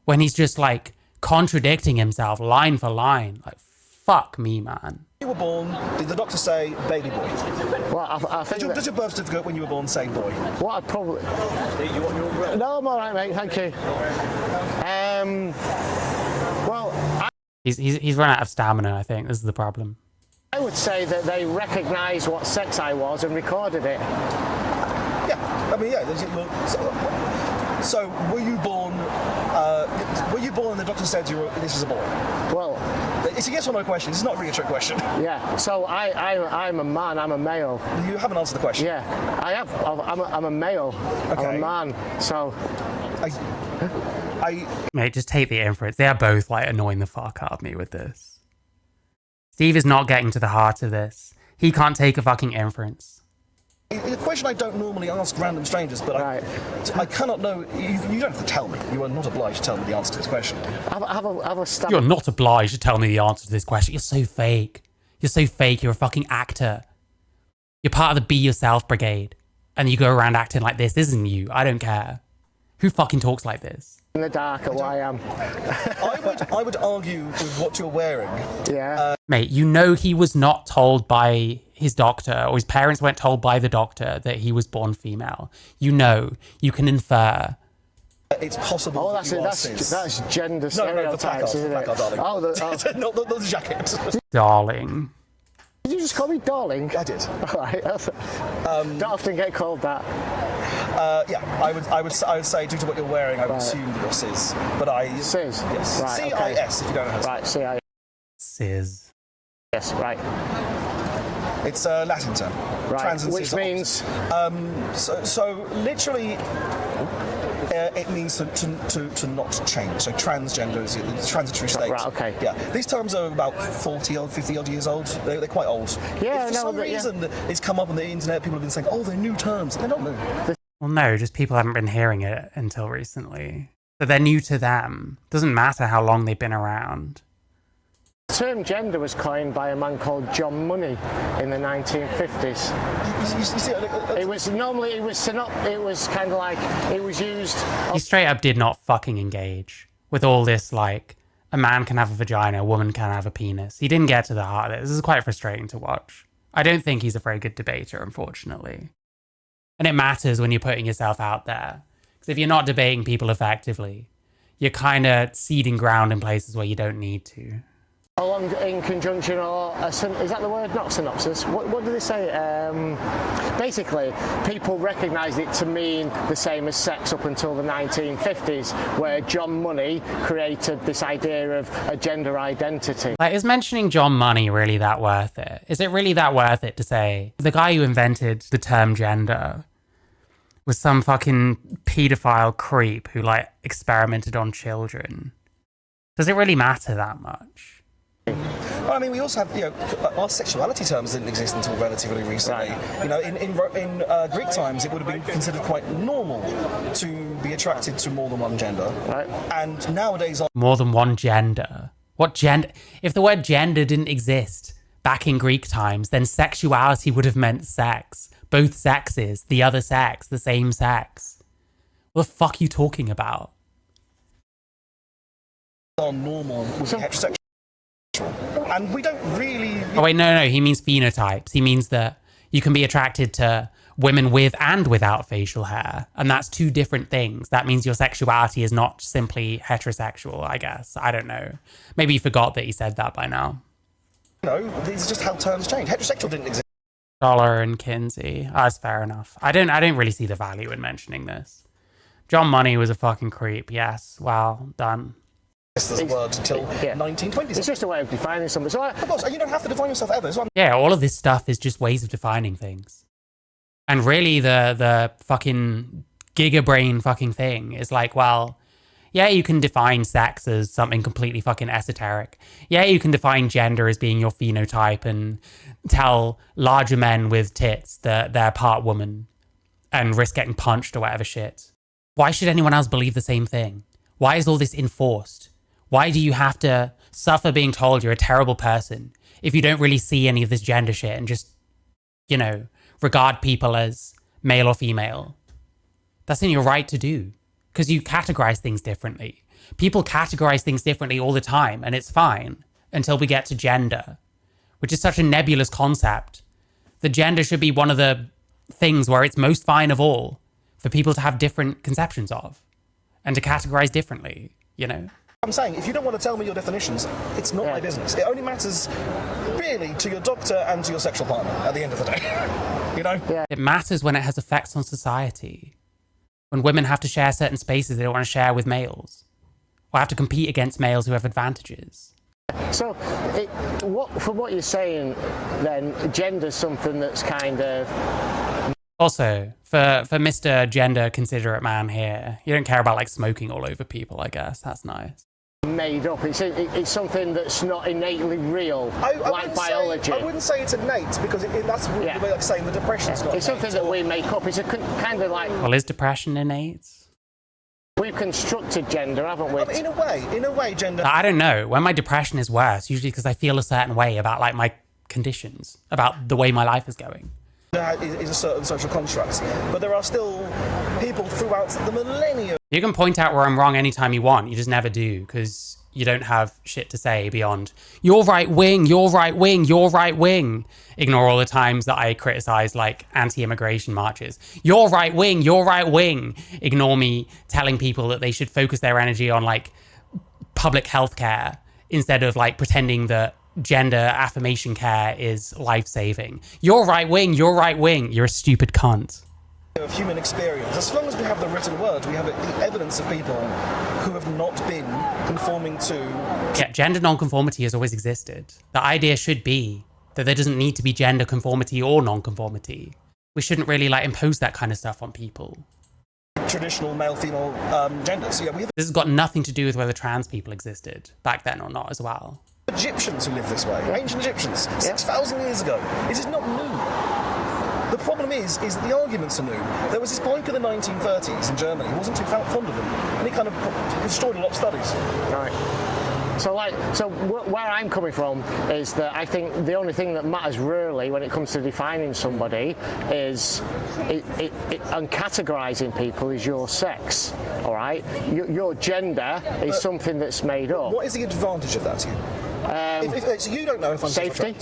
when he's just like contradicting himself line for line. Like, fuck me, man. You were born, did the doctor say baby boy? Well, I think Does your birth certificate when you were born say boy? What I'd probably... No, I'm all right, mate. Thank you. Well, He's run out of stamina, I think. This is the problem. I would say that they recognised what sex I was and recorded it. Yeah, I mean, yeah. So were you born? And the doctor said this is a boy? Well, it's a yes or no question. It's not really a trick question. Yeah. So I'm a man. I'm a male. You haven't answered the question. Yeah, I have. I'm a male. Okay. I'm a man. So. Mate, just take the inference. They are both like annoying the fuck out of me with this. Steve is not getting to the heart of this. He can't take a fucking inference. A question I don't normally ask random strangers, but I cannot know. You don't have to tell me. You are not obliged to tell me the answer to this question. Have a stab. You're not obliged to tell me the answer to this question. You're so fake. You're so fake. You're a fucking actor. You're part of the Be Yourself brigade. And you go around acting like this. This isn't you. I don't care. Who fucking talks like this? In the dark at I am. I would argue with what you're wearing. Yeah. Mate, you know he was not told by his doctor, or his parents weren't told by the doctor that he was born female. You know, you can infer. It's possible. Oh, that's gender stereotypes, isn't it? Darling. Oh, not the jacket. Darling. Did you just call me darling? I did. All right. Don't often get called that. Yeah, I would say due to what you're wearing, I would assume that you're cis. But Cis. Yes. Right, CIS if you don't know how to. Right. CIS. Cis. Yes. Right. It's a Latin term. Right. Trans and Which cis means. So literally. It means to not change. So transgender is the transitory state. Right, okay. Yeah. These terms are about 40 odd, 50 odd years old. They're quite old. Yeah, if for some reason it's come up on the internet, people have been saying, oh, they're new terms. They're not new. Well, no, just people haven't been hearing it until recently. But they're new to them. Doesn't matter how long they've been around. The term gender was coined by a man called John Money in the 1950s. You see, It was kind of like, it was used. He straight up did not fucking engage with all this, like, a man can have a vagina, a woman can have a penis. He didn't get to the heart of it. This is quite frustrating to watch. I don't think he's a very good debater, unfortunately. And it matters when you're putting yourself out there. Because if you're not debating people effectively, you're kind of ceding ground in places where you don't need to. Along in conjunction, or is that the word? Not synopsis. What do they say? Basically, people recognised it to mean the same as sex up until the 1950s, where John Money created this idea of a gender identity. Like, is mentioning John Money really that worth it? Is it really that worth it to say the guy who invented the term gender was some fucking paedophile creep who, like, experimented on children? Does it really matter that much? I mean, we also have, our sexuality terms didn't exist until relatively recently. Right. You know, in Greek times, it would have been considered quite normal to be attracted to more than one gender. Right. And nowadays, More than one gender? What gender? If the word gender didn't exist back in Greek times, then sexuality would have meant sex. Both sexes, the other sex, the same sex. What the fuck are you talking about? are normal with heterosexual. And we don't really... Oh wait, no, he means phenotypes. He means that you can be attracted to women with and without facial hair. And that's two different things. That means your sexuality is not simply heterosexual, I guess. I don't know. Maybe you forgot that he said that by now. No, this is just how terms change. Heterosexual didn't exist. Dollar and Kinsey. That's fair enough. I don't really see the value in mentioning this. John Money was a fucking creep. Yes, well, done. As a word until 1920s. It's just a way of defining something. So of course, you don't have to define yourself ever. Yeah, all of this stuff is just ways of defining things. And really the fucking gigabrain fucking thing is like, well, yeah, you can define sex as something completely fucking esoteric. Yeah, you can define gender as being your phenotype and tell larger men with tits that they're part woman and risk getting punched or whatever shit. Why should anyone else believe the same thing? Why is all this enforced? Why do you have to suffer being told you're a terrible person if you don't really see any of this gender shit and just, you know, regard people as male or female? That's in your right to do, because you categorize things differently. People categorize things differently all the time, and it's fine until we get to gender, which is such a nebulous concept. The gender should be one of the things where it's most fine of all for people to have different conceptions of and to categorize differently, you know? I'm saying, if you don't want to tell me your definitions, it's not my business. It only matters, really, to your doctor and to your sexual partner at the end of the day. You know? Yeah. It matters when it has effects on society. When women have to share certain spaces they don't want to share with males. Or have to compete against males who have advantages. So, from what you're saying, then, gender's something that's kind of Also, for Mr. Gender Considerate Man here, you don't care about like smoking all over people, I guess. That's nice. Made up. It's something that's not innately real, like biology. I wouldn't say it's innate because that's the way like saying the depression's not. It's something that we make up. It's a kind of like. Well, is depression innate? We've constructed gender, haven't we? I mean, in a way, gender. I don't know. When my depression is worse, usually because I feel a certain way about like my conditions, about the way my life is going. Is a certain social construct, but there are still people throughout the millennium. You can point out where I'm wrong anytime you want. You just never do because you don't have shit to say beyond you're right wing, you're right wing, you're right wing. Ignore all the times that I criticize like anti-immigration marches. You're right wing, you're right wing. Ignore me telling people that they should focus their energy on like public health care instead of like pretending that gender affirmation care is life-saving. You're right wing, you're right wing. You're a stupid cunt. Of human experience, as long as we have the written word, we have the evidence of people who have not been conforming to. Yeah, gender non-conformity has always existed. The idea should be that there doesn't need to be gender conformity or non-conformity. We shouldn't really like impose that kind of stuff on people. Traditional male-female genders. So, yeah, we have This has got nothing to do with whether trans people existed back then or not as well. Egyptians who live this way, ancient Egyptians, 6,000 years ago. This is not new. The problem is that the arguments are new. There was this bloke in the 1930s in Germany who wasn't too fond of them, and he kind of destroyed a lot of studies. Right. So where I'm coming from is that I think the only thing that matters really when it comes to defining somebody is and categorising people is your sex. All right. Your gender is something that's made up. What is the advantage of that to you? So you don't know if I'm Safety.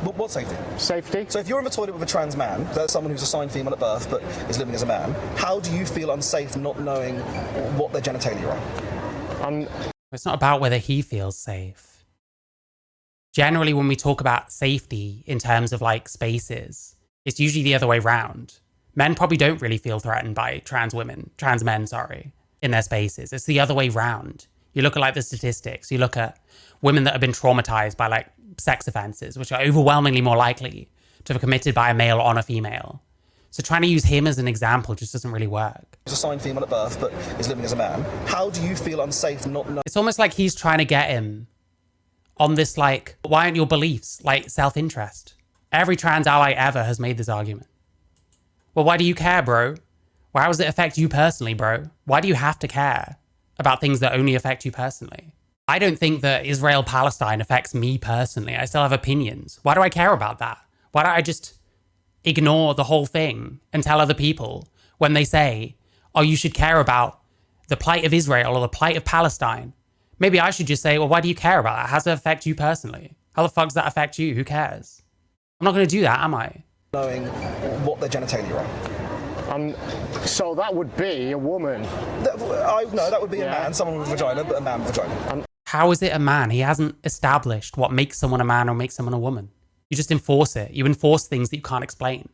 What safety? Safety. So if you're in the toilet with a trans man, that's someone who's assigned female at birth but is living as a man, how do you feel unsafe not knowing what their genitalia are? It's not about whether he feels safe. Generally, when we talk about safety in terms of like spaces, it's usually the other way around. Men probably don't really feel threatened by trans men, in their spaces. It's the other way around. You look at like the statistics, you look at women that have been traumatized by like sex offenses, which are overwhelmingly more likely to have committed by a male on a female. So trying to use him as an example just doesn't really work. He's assigned female at birth but is living as a man. How do you feel unsafe not knowing? It's almost like he's trying to get him on this like, why aren't your beliefs like self-interest? Every trans ally ever has made this argument. Well, why do you care, bro? Well, how does it affect you personally, bro? Why do you have to care about things that only affect you personally? I don't think that Israel-Palestine affects me personally. I still have opinions. Why do I care about that? Why don't I just ignore the whole thing and tell other people when they say, oh, you should care about the plight of Israel or the plight of Palestine? Maybe I should just say, well, why do you care about that? How does it affect you personally? How the fuck does that affect you? Who cares? I'm not going to do that, am I? Knowing what their genitalia are. So that would be a woman. No, that would be a man, someone with a vagina, but a man with a vagina. How is it a man? He hasn't established what makes someone a man or makes someone a woman. You just enforce it. You enforce things that you can't explain.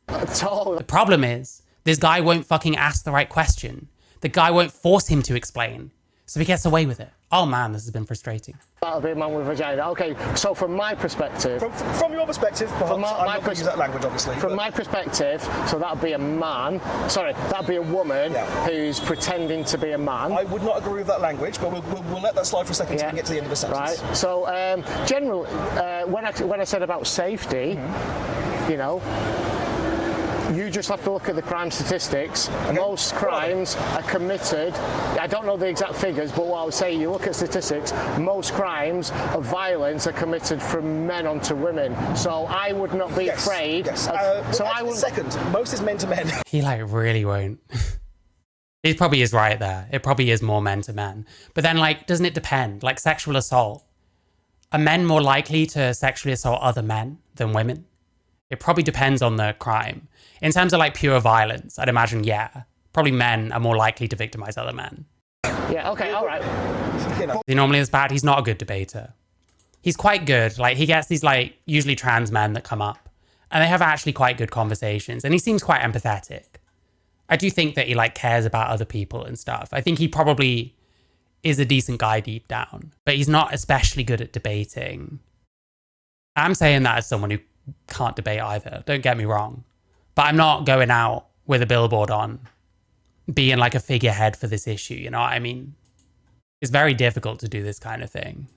The problem is, this guy won't fucking ask the right question. The guy won't force him to explain. So he gets away with it. Oh man, this has been frustrating. That'll be a man with a vagina. Okay, so from my perspective... From your perspective, perhaps, I'm not going to use that language, obviously. From my perspective, so that'll be a man... Sorry, that'll be a woman who's pretending to be a man. I would not agree with that language, but we'll let that slide for a second so we can get to the end of the sentence. Right, so generally, when I said about safety, you know... You just have to look at the crime statistics. Okay. Most crimes are committed, I don't know the exact figures, but what I would say, you look at statistics, most crimes of violence are committed from men onto women. So I would not be afraid. Yes. So I would. Second, most is men to men. He like really won't. He probably is right there. It probably is more men to men. But then like, doesn't it depend? Like sexual assault. Are men more likely to sexually assault other men than women? It probably depends on the crime. In terms of like pure violence, I'd imagine, yeah. Probably men are more likely to victimize other men. Yeah, okay, all right. Is he normally as bad? He's not a good debater. He's quite good. Like he gets these like usually trans men that come up and they have actually quite good conversations and he seems quite empathetic. I do think that he like cares about other people and stuff. I think he probably is a decent guy deep down, but he's not especially good at debating. I'm saying that as someone who can't debate either. Don't get me wrong. But I'm not going out with a billboard on being like a figurehead for this issue, you know what I mean? It's very difficult to do this kind of thing.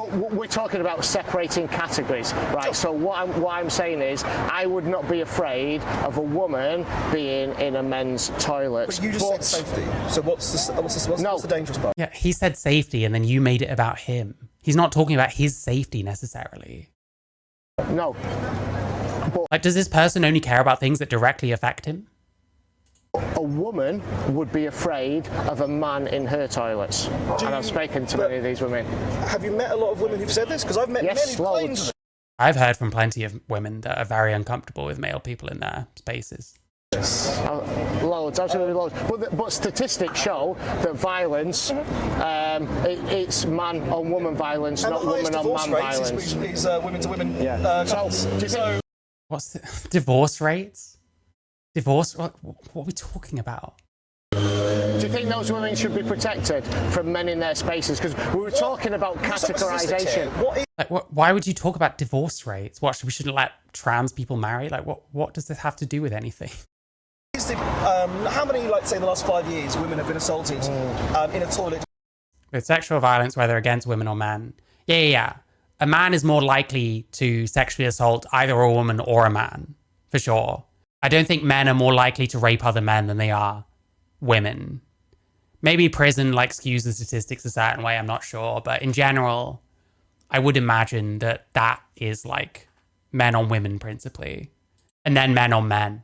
We're talking about separating categories, right? So what I'm saying is, I would not be afraid of a woman being in a men's toilet. But you just said safety. So what's the dangerous part? Yeah, he said safety and then you made it about him. He's not talking about his safety necessarily. No. But like, does this person only care about things that directly affect him? a woman would be afraid of a man in her toilets. And I've spoken to many of these women. Have you met a lot of women who've said this? Because I've met many who claim to. I've heard from plenty of women that are very uncomfortable with male people in their spaces. Loads, absolutely loads. But statistics show that violence, it's man on woman violance, not woman on man violence. Is women to women. What's the divorce rates? Divorce? What are we talking about? Do you think those women should be protected from men in their spaces? Because we were talking about categorization. Why would you talk about divorce rates? We shouldn't let trans people marry? Like, what does this have to do with anything? How many, like, say, in the last 5 years, women have been assaulted in a toilet? With sexual violence, whether against women or men. Yeah. A man is more likely to sexually assault either a woman or a man, for sure. I don't think men are more likely to rape other men than they are women. Maybe prison skews the statistics a certain way, I'm not sure. But in general, I would imagine that is men on women principally. And then men on men.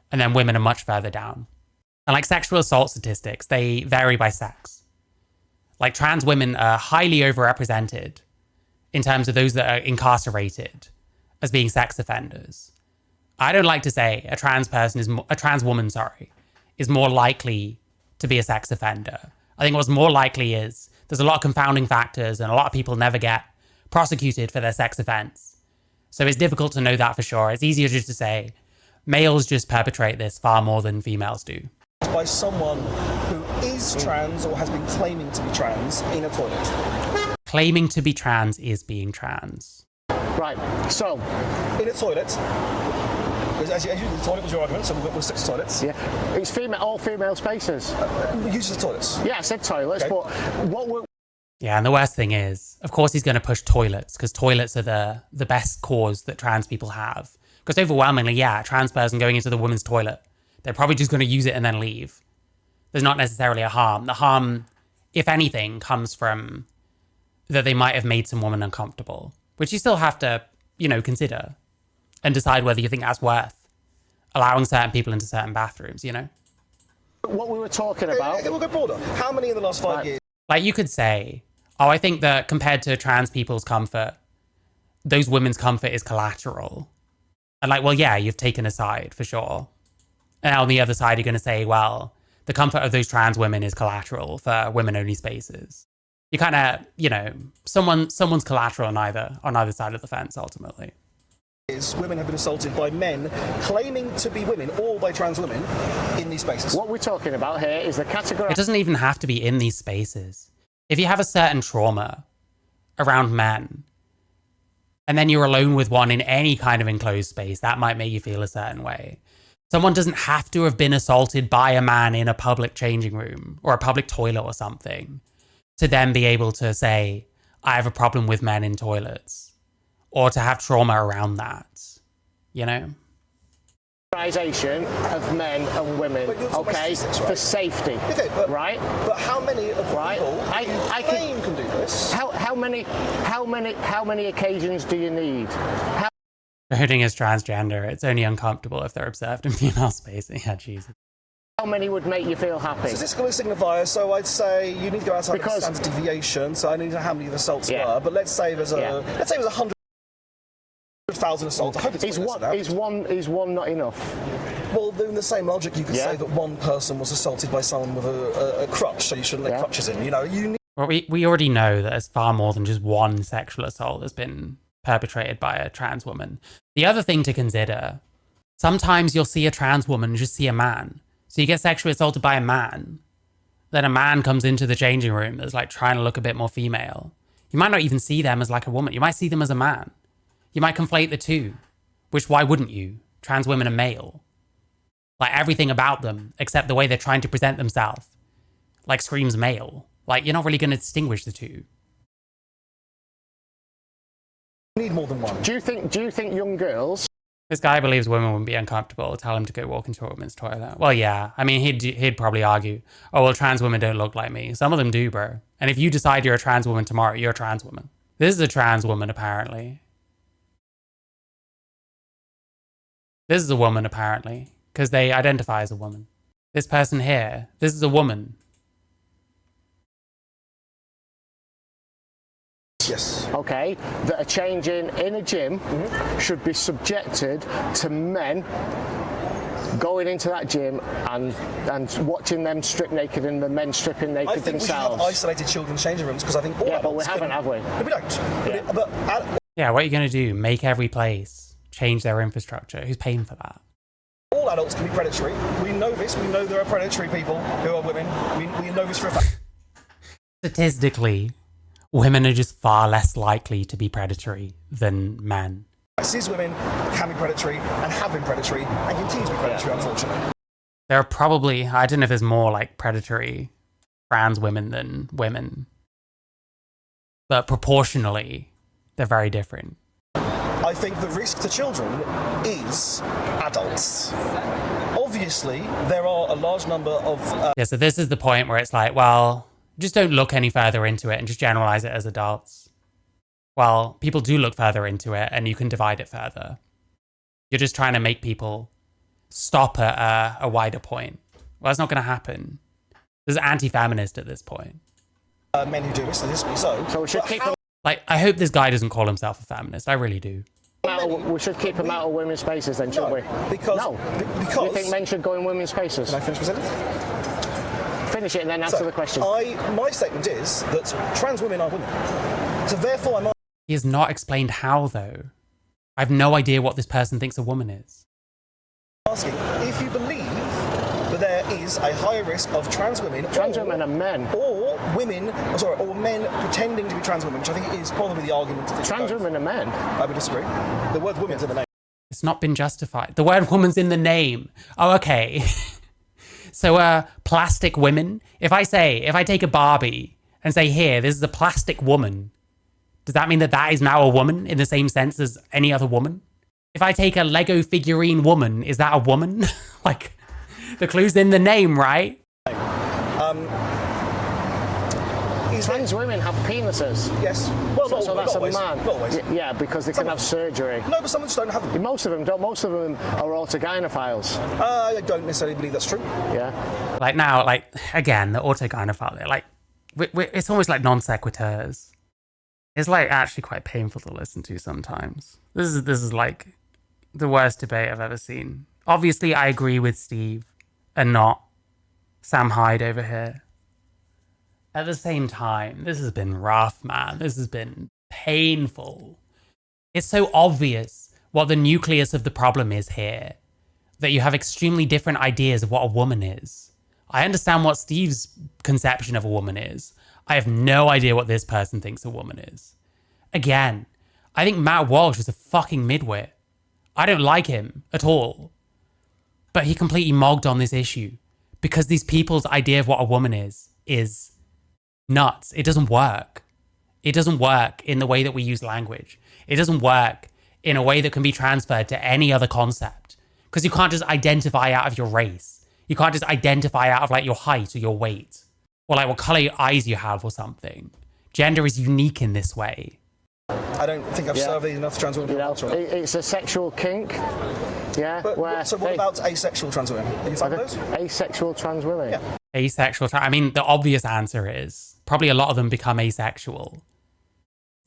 And then women are much further down. And sexual assault statistics, they vary by sex. Trans women are highly overrepresented in terms of those that are incarcerated as being sex offenders. I don't like to say a trans woman is more likely to be a sex offender. I think what's more likely is there's a lot of confounding factors and a lot of people never get prosecuted for their sex offense. So it's difficult to know that for sure. It's easier just to say males just perpetrate this far more than females do. By someone who is trans or has been claiming to be trans in a toilet. Claiming to be trans is being trans. Right, so. In a toilet. As you the toilet was your argument, so we'll stick to toilets. Yeah, it's all female spaces. Uses of toilets. Yeah, I said toilets, okay. But what we're... Yeah, and the worst thing is, of course he's going to push toilets, because toilets are the best cause that trans people have. Because overwhelmingly, a trans person going into the women's toilet, they're probably just going to use it and then leave. There's not necessarily a harm. The harm, if anything, comes from that they might have made some woman uncomfortable, which you still have to, consider and decide whether you think that's worth allowing certain people into certain bathrooms, What we were talking about... We'll go broader. How many in the last 5 years? You could say, I think that compared to trans people's comfort, those women's comfort is collateral. And you've taken a side, for sure. And on the other side, you're going to say, well, the comfort of those trans women is collateral for women-only spaces. You kind of, someone's collateral on either side of the fence, ultimately. Women have been assaulted by men claiming to be women, or by trans women, in these spaces. What we're talking about here is the category... It doesn't even have to be in these spaces. If you have a certain trauma around men, and then you're alone with one in any kind of enclosed space, that might make you feel a certain way. Someone doesn't have to have been assaulted by a man in a public changing room or a public toilet or something to then be able to say, I have a problem with men in toilets, or to have trauma around that, Of men and women, okay, for safety, okay, right? But how many of the people I can do this? How many occasions do you need? Voting as transgender, it's only uncomfortable if they're observed in female space. Yeah, Jesus. How many would make you feel happy? Statistical signifier, so I'd say you need to go outside the standard deviation. So I need to know how many of the assaults were. But let's say there's 100,000 assaults. I hope is one not enough? Well, in the same logic, you could say that one person was assaulted by someone with a crutch, so you shouldn't let crutches in. You need... Well, we already know that there's far more than just one sexual assault that's been perpetrated by a trans woman. The other thing to consider, sometimes you'll see a trans woman just see a man. So you get sexually assaulted by a man, then a man comes into the changing room that's trying to look a bit more female. You might not even see them as a woman. You might see them as a man. You might conflate the two, which why wouldn't you? Trans women are male. Like everything about them, except the way they're trying to present themselves, like screams male. Like you're not really going to distinguish the two. Need more than one. Do you think young girls? This guy believes women wouldn't be uncomfortable. Tell him to go walk into a woman's toilet. Well, yeah. I mean, he'd probably argue, oh, well, trans women don't look like me. Some of them do, bro. And if you decide you're a trans woman tomorrow, you're a trans woman. This is a trans woman, apparently. This is a woman, apparently, because they identify as a woman. This person here, this is a woman. Yes. Okay, that are changing in a gym should be subjected to men going into that gym and watching them strip naked and the men stripping naked I think themselves. we should have isolated children's changing rooms because I think all Yeah, but we adults haven't, have we? No, we don't. Yeah. Yeah, what are you going to do? Make every place change their infrastructure? Who's paying for that? All adults can be predatory. We know this. We know there are predatory people who are women. We know this for a fact. Statistically, women are just far less likely to be predatory than men. Cis women can be predatory and have been predatory and continue to be predatory, unfortunately. There are probably, I don't know if there's more like predatory trans women than women, but proportionally, they're very different. I think the risk to children is adults. Obviously, there are a large number of... Yeah, so this is the point where it's like, well, just don't look any further into it and just generalize it as adults. Well, people do look further into it and you can divide it further. You're just trying to make people stop at a wider point. Well, that's not going to happen. This is anti-feminist at this point. men who do it, statistically so. So we should keep them Like, I hope this guy doesn't call himself a feminist. I really do. we should keep them out of women's spaces then, shouldn't we? Because... No. Because... You think men should go in women's spaces? Can I finish my sentence? Finish it and then answer the question. My statement is that trans women are women. So therefore I'm He has not explained how, though. I have no idea what this person thinks a woman is. asking if you believe that there is a higher risk of trans women... Trans women are men. Or women... Oh, sorry, or men pretending to be trans women, which I think is probably the argument. Trans women are men. I would disagree. The word women's in the name. It's not been justified. The word woman's in the name. Oh, okay. So, plastic women. If I take a Barbie and say, here, this is a plastic woman, does that mean that that is now a woman in the same sense as any other woman? If I take a Lego figurine woman, is that a woman? Like, the clue's in the name, right? Trans women have penises. Yes. Well, So that's a man. Not always. Yeah, because they can have surgery. No, but some just don't have them. Most of them don't. Most of them are autogynephiles. I don't necessarily believe that's true. Yeah. Like now, like, again, the autogynephilia, like, it's almost like non sequiturs. It's like actually quite painful to listen to sometimes. This is like the worst debate I've ever seen. Obviously, I agree with Steve and not Sam Hyde over here. At the same time, this has been rough, man. This has been painful. It's so obvious what the nucleus of the problem is here, that you have extremely different ideas of what a woman is. I understand what Steve's conception of a woman is. I have no idea what this person thinks a woman is. Again, I think Matt Walsh is a fucking midwit. I don't like him at all. But he completely mogged on this issue because these people's idea of what a woman is nuts. It doesn't work. It doesn't work in the way that we use language. It doesn't work in a way that can be transferred to any other concept. Because you can't just identify out of your race. You can't just identify out of like your height or your weight. Or like what color eyes you have or something. Gender is unique in this way. I don't think I've surveyed enough trans women. You know, it's a sexual kink. Yeah. So what about asexual trans women? Have you found those? Asexual trans women. Yeah. Asexual. I mean, the obvious answer is probably a lot of them become asexual.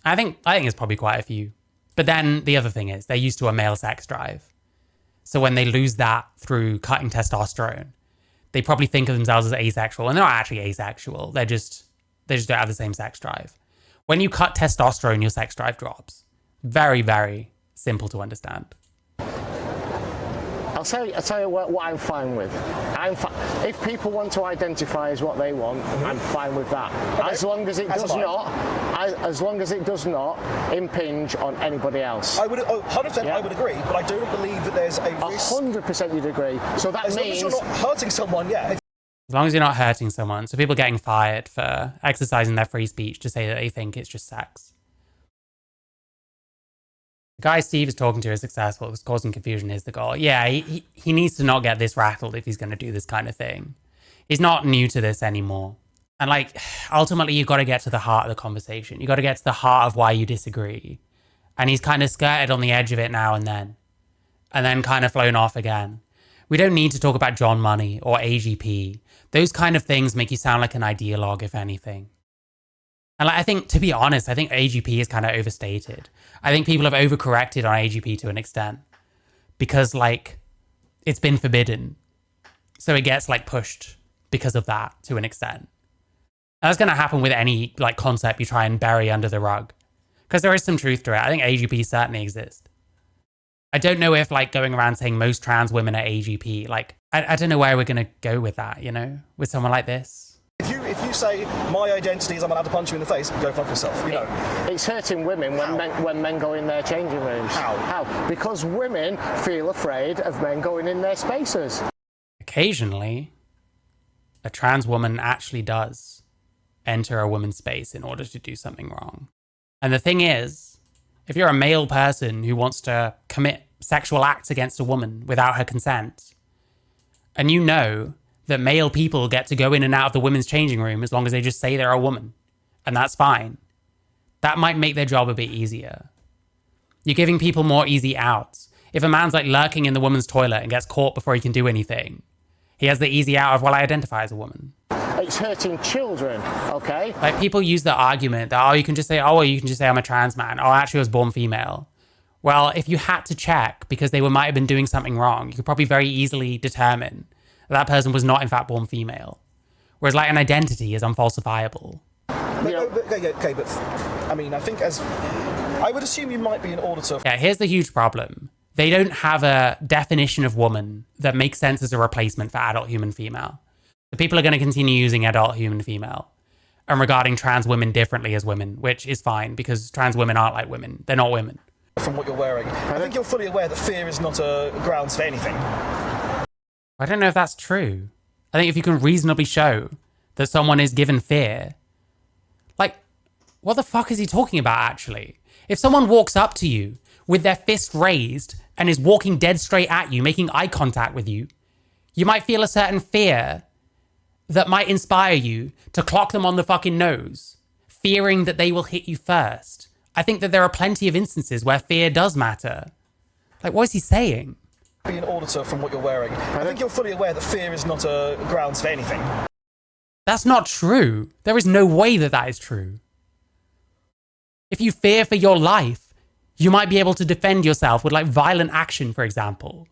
I think it's probably quite a few. But then the other thing is they're used to a male sex drive. So when they lose that through cutting testosterone, they probably think of themselves as asexual, and they're not actually asexual. They just don't have the same sex drive. When you cut testosterone, your sex drive drops. Very, very simple to understand. I'll tell you what I'm fine with. If people want to identify as what they want, I'm fine with that. Okay. As long as it does not impinge on anybody else. I would 100%. Yeah. I would agree, but I don't believe that there's a risk. 100% you'd agree. So that As long as you're not hurting someone, yeah. As long as you're not hurting someone. So people getting fired for exercising their free speech to say that they think it's just sex. The guy Steve is talking to is successful because causing confusion is the goal. Yeah, he needs to not get this rattled if he's going to do this kind of thing. He's not new to this anymore. And like, ultimately, you've got to get to the heart of the conversation. You've got to get to the heart of why you disagree. And he's kind of skirted on the edge of it now and then kind of flown off again. We don't need to talk about John Money or AGP. Those kind of things make you sound like an ideologue, if anything. And like, I think, to be honest, I think AGP is kind of overstated. I think people have overcorrected on AGP to an extent because like it's been forbidden. So it gets like pushed because of that to an extent. And that's going to happen with any like concept you try and bury under the rug because there is some truth to it. I think AGP certainly exists. I don't know if like going around saying most trans women are AGP, like I don't know where we're going to go with that, you know, with someone like this. If you say my identity is I'm allowed to punch you in the face, go fuck yourself. You know. It's hurting women when men go in their changing rooms. How? Because women feel afraid of men going in their spaces. Occasionally, a trans woman actually does enter a woman's space in order to do something wrong. And the thing is, if you're a male person who wants to commit sexual acts against a woman without her consent, and you know that male people get to go in and out of the women's changing room as long as they just say they're a woman, and that's fine, that might make their job a bit easier. You're giving people more easy outs. If a man's like lurking in the woman's toilet and gets caught before he can do anything, he has the easy out of, well, I identify as a woman. It's hurting children, okay? Like people use the argument that, you can just say, I'm a trans man. Oh, actually I was born female. Well, if you had to check because they might have been doing something wrong, you could probably very easily determine that person was not in fact born female. Whereas like an identity is unfalsifiable. Okay, but I mean, I think I would assume you might be an auditor. Yeah, here's the huge problem. They don't have a definition of woman that makes sense as a replacement for adult human female. The people are going to continue using adult human female and regarding trans women differently as women, which is fine because trans women aren't like women. They're not women. From what you're wearing, I think you're fully aware that fear is not a grounds for anything. I don't know if that's true. I think if you can reasonably show that someone is given fear, like, what the fuck is he talking about actually? If someone walks up to you with their fist raised and is walking dead straight at you, making eye contact with you, you might feel a certain fear that might inspire you to clock them on the fucking nose, fearing that they will hit you first. I think that there are plenty of instances where fear does matter. Like, what is he saying? Be an auditor from what you're wearing. I think you're fully aware that fear is not a grounds for anything. That's not true. There is no way that that is true. If you fear for your life, you might be able to defend yourself with like violent action, for example.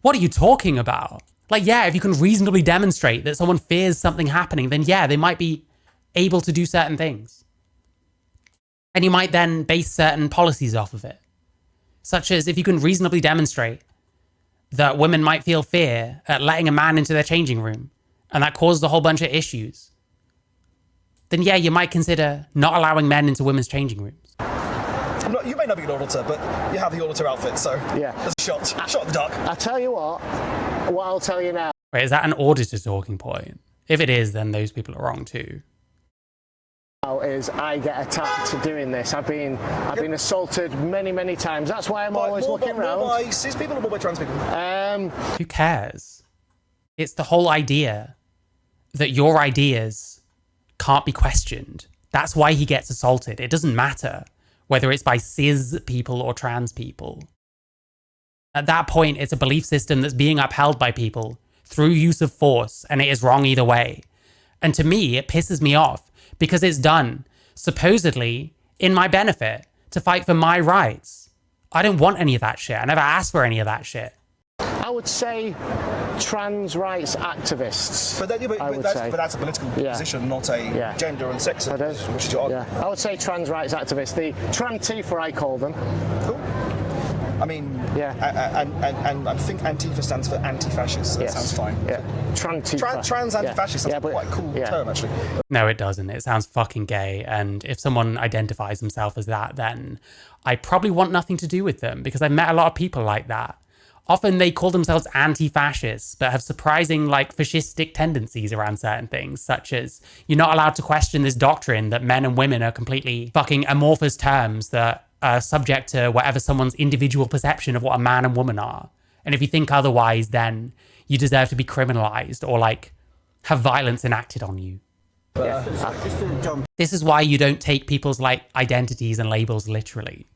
What are you talking about? Like, yeah, if you can reasonably demonstrate that someone fears something happening, then yeah, they might be able to do certain things. And you might then base certain policies off of it. Such as if you can reasonably demonstrate that women might feel fear at letting a man into their changing room, and that causes a whole bunch of issues, then yeah, you might consider not allowing men into women's changing rooms. You may not be an auditor, but you have the auditor outfit, so yeah, there's a shot in the dark. I tell you what I'll tell you now. Wait, is that an auditor talking point? If it is, then those people are wrong too. Is I get attacked doing this. I've been assaulted many times. That's why I'm always looking around. More by cis people or more by trans people? Who cares? It's the whole idea that your ideas can't be questioned. That's why he gets assaulted. It doesn't matter whether it's by cis people or trans people. At that point, it's a belief system that's being upheld by people through use of force, and it is wrong either way. And to me, it pisses me off because it's done, supposedly, in my benefit, to fight for my rights. I don't want any of that shit. I never asked for any of that shit. I would say trans rights activists. But that's a political position, not a gender and sex position, which is your argument. I would say trans rights activists. The Trantifa, I call them. Cool. I mean, Yeah. And I think Antifa stands for anti-fascist, so that sounds fine. Yeah. Trans anti-fascist sounds but- quite a cool yeah. term, actually. No, it doesn't. It sounds fucking gay. And if someone identifies himself as that, then I probably want nothing to do with them, because I've met a lot of people like that. Often they call themselves anti-fascists, but have surprising, like, fascistic tendencies around certain things, such as you're not allowed to question this doctrine that men and women are completely fucking amorphous terms that are subject to whatever someone's individual perception of what a man and woman are. And if you think otherwise, then you deserve to be criminalized or, like, have violence enacted on you. This is why you don't take people's, like, identities and labels literally.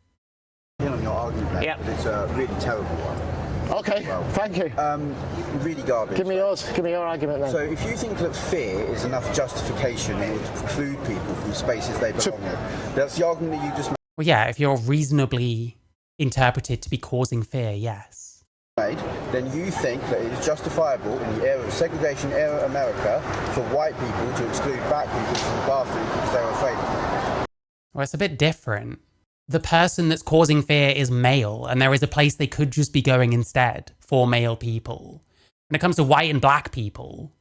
Your argument there, Yeah. but it's a really terrible one. Okay, thank you. Really garbage. Give me yours. Give me your argument then. So if you think that fear is enough justification in order to preclude people from spaces they belong in, that's the argument that you just Well, yeah, if you're reasonably interpreted to be causing fear, yes. made, then you think that it is justifiable in the era of segregation era America for white people to exclude black people from the bathroom because they're afraid of them. Well, it's a bit different. The person that's causing fear is male, and there is a place they could just be going instead for male people. When it comes to white and black people,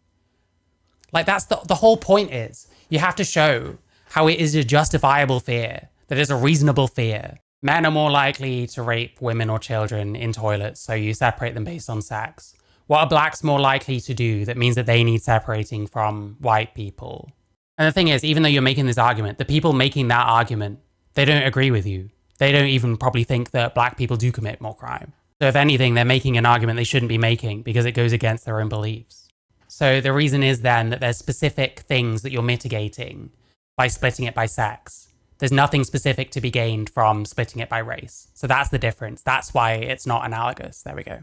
like, that's the whole point is you have to show how it is a justifiable fear, that is a reasonable fear. Men are more likely to rape women or children in toilets, so you separate them based on sex. What are blacks more likely to do that means that they need separating from white people? And the thing is, even though you're making this argument, the people making that argument, they don't agree with you. They don't even probably think that black people do commit more crime. So if anything, they're making an argument they shouldn't be making because it goes against their own beliefs. So the reason is then that there's specific things that you're mitigating by splitting it by sex. There's nothing specific to be gained from splitting it by race. So that's the difference. That's why it's not analogous. There we go.